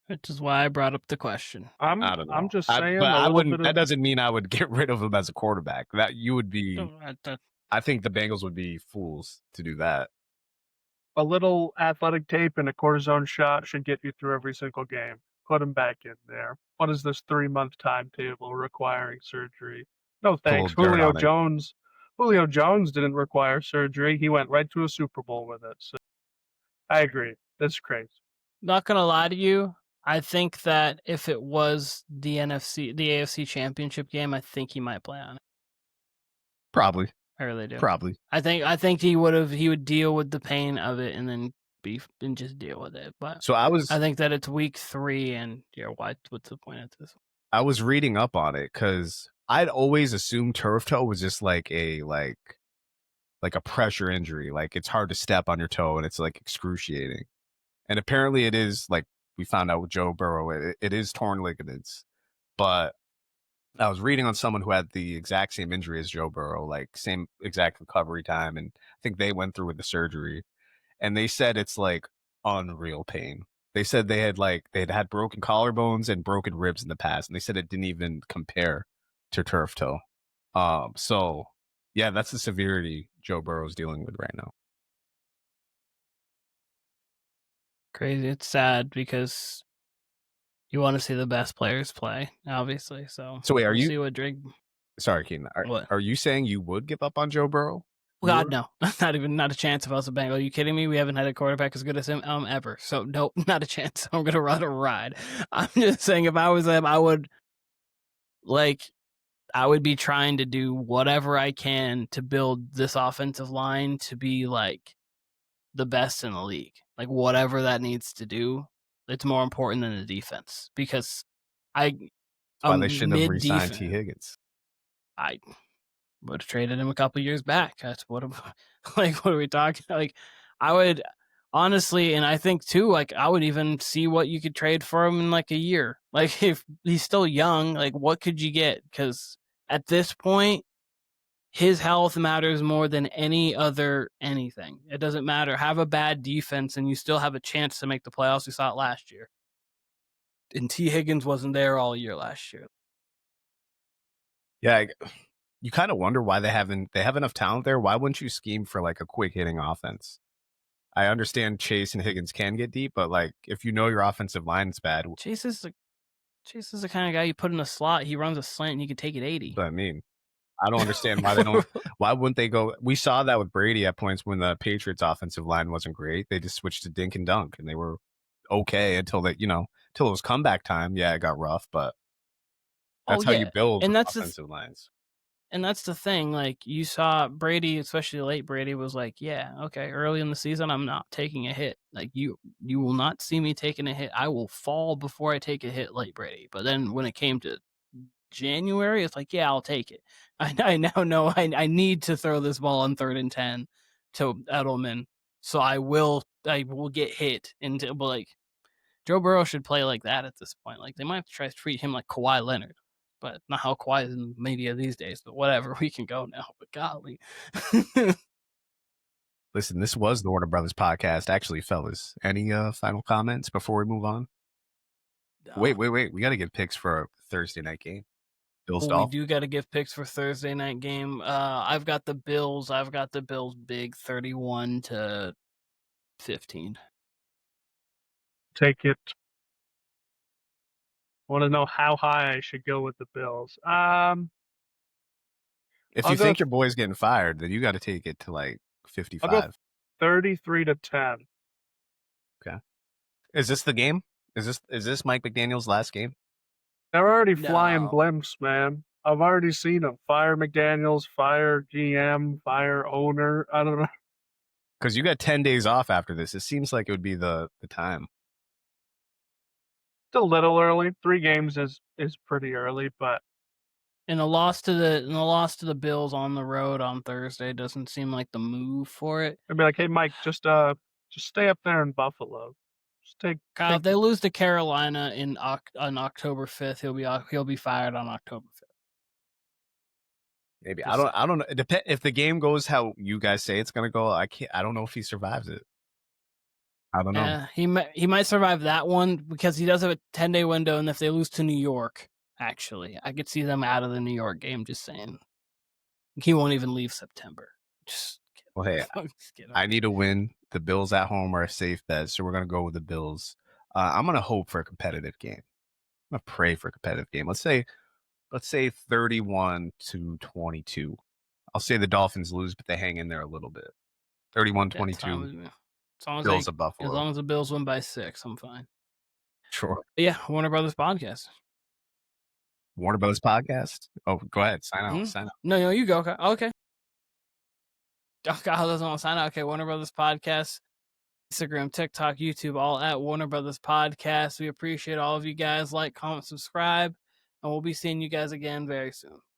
Which is why I brought up the question. I'm don't know. I'm just saying but a I little wouldn't. bit That of doesn't mean I would get rid of him as a quarterback. That you would be. I think the Bengals would be fools to do that. a little athletic tape and a cortisone shot should get you through every single game. Put him back in there. What is this 3-month timetable requiring surgery? No thanks. Dirt on it. Julio Jones didn't require surgery. He went right to a Super Bowl with it. So I agree. That's crazy. Not gonna lie to you, I think that if it was the AFC Championship game, I think he might play on it. Probably. I really do. Probably. I think he would deal with the pain of it and then just deal with it. But so I think that it's week 3 and what's the point of this? I was reading up on it because I'd always assumed turf toe was just like a pressure injury. Like it's hard to step on your toe and it's like excruciating. And apparently it is, like we found out with Joe Burrow, it is torn ligaments. But I was reading on someone who had the exact same injury as Joe Burrow, like same exact recovery time. And I think they went through with the surgery. And they said it's like unreal pain. They said they'd had broken collarbones and broken ribs in the past. And they said it didn't even compare to turf toe. So yeah, that's the severity Joe Burrow's dealing with right now. Crazy. It's sad because you want to see the best players play, obviously. So wait, we'll see what Drake. Sorry, Keenan. Are you saying you would give up on Joe Burrow? God, no. Not a chance if I was a Bengal. Are you kidding me? We haven't had a quarterback as good as him ever. So nope, not a chance. I'm gonna run a ride. I'm just saying if I was him, I would be trying to do whatever I can to build this offensive line to be like the best in the league. Like whatever that needs to do, it's more important than the defense because why they shouldn't have re-signed T. Higgins. I would have traded him a couple years back. That's what what are we talking? Like I would honestly, and I think too, like I would even see what you could trade for him in like a year. Like if he's still young, like what could you get? Because at this point, his health matters more than any other anything. It doesn't matter. Have a bad defense and you still have a chance to make the playoffs. We saw it last year. And T. Higgins wasn't there all year last year. Yeah, you kind of wonder why they have enough talent there. Why wouldn't you scheme for like a quick hitting offense? I understand Chase and Higgins can get deep, but like if you know your offensive line's bad. Chase is the kind of guy you put in a slot. He runs a slant and you can take it 80. But I mean, I don't understand why they don't. Why wouldn't they go? We saw that with Brady at points when the Patriots' offensive line wasn't great. They just switched to dink and dunk, and they were okay until it was comeback time. Yeah, it got rough, but that's how you build offensive lines. And that's the thing. Like you saw Brady, especially late Brady, was like, "Yeah, okay, early in the season, I'm not taking a hit. Like you will not see me taking a hit. I will fall before I take a hit." Late Brady, but then when it came to January, it's like, yeah, I'll take it. I now know I need to throw this ball on 3rd and 10 to Edelman, so I will get hit into. But like Joe Burrow should play like that at this point. Like they might have to try to treat him like Kawhi Leonard, but not how quiet in the media these days. But whatever, we can go now. But golly. Listen, this was the Warner Brothas Podcast. Actually, fellas, any final comments before we move on? Wait. We got to get picks for a Thursday night game. Bills we do got to give picks for Thursday night game. I've got the Bills. Big 31-15. Take it. I want to know how high I should go with the Bills. If you think your boy's getting fired, then you got to take it to like 55. I'll go 33-10. Okay. Is this the game? Is this Mike McDaniel's last game? They're already flying blimps, man. I've already seen them. Fire McDaniels, fire GM, fire owner. I don't know. Because you got 10 days off after this. It seems like it would be the time. It's a little early. 3 games is pretty early, but and a loss to the Bills on the road on Thursday doesn't seem like the move for it. I'd be like, hey Mike, just stay up there in Buffalo. Just take Kyle, if they lose to Carolina on October 5th, he'll be fired on October 5th. Maybe I don't know. If the game goes how you guys say it's gonna go, I don't know if he survives it. I don't know. Yeah, he might survive that one because he does have a 10-day window, and if they lose to New York, actually, I could see them out of the New York game. Just saying, he won't even leave September. Well, hey, I need to win. The Bills at home are a safe bet, so we're gonna go with the Bills. I'm gonna hope for a competitive game. I'm gonna pray for a competitive game. Let's say 31-22. I'll say the Dolphins lose, but they hang in there a little bit. 31-22. Bills of Buffalo. As long as the Bills win by 6, I'm fine. Sure. But yeah, Warner Brothas Podcast. Warner Brothas Podcast. Oh, go ahead. Sign out. Mm-hmm. Sign out. No, you go. Okay. Oh, God doesn't want to sign out. Okay, Warner Brothas Podcast. Instagram, TikTok, YouTube, all at Warner Brothas Podcast. We appreciate all of you guys. Like, comment, subscribe, and we'll be seeing you guys again very soon.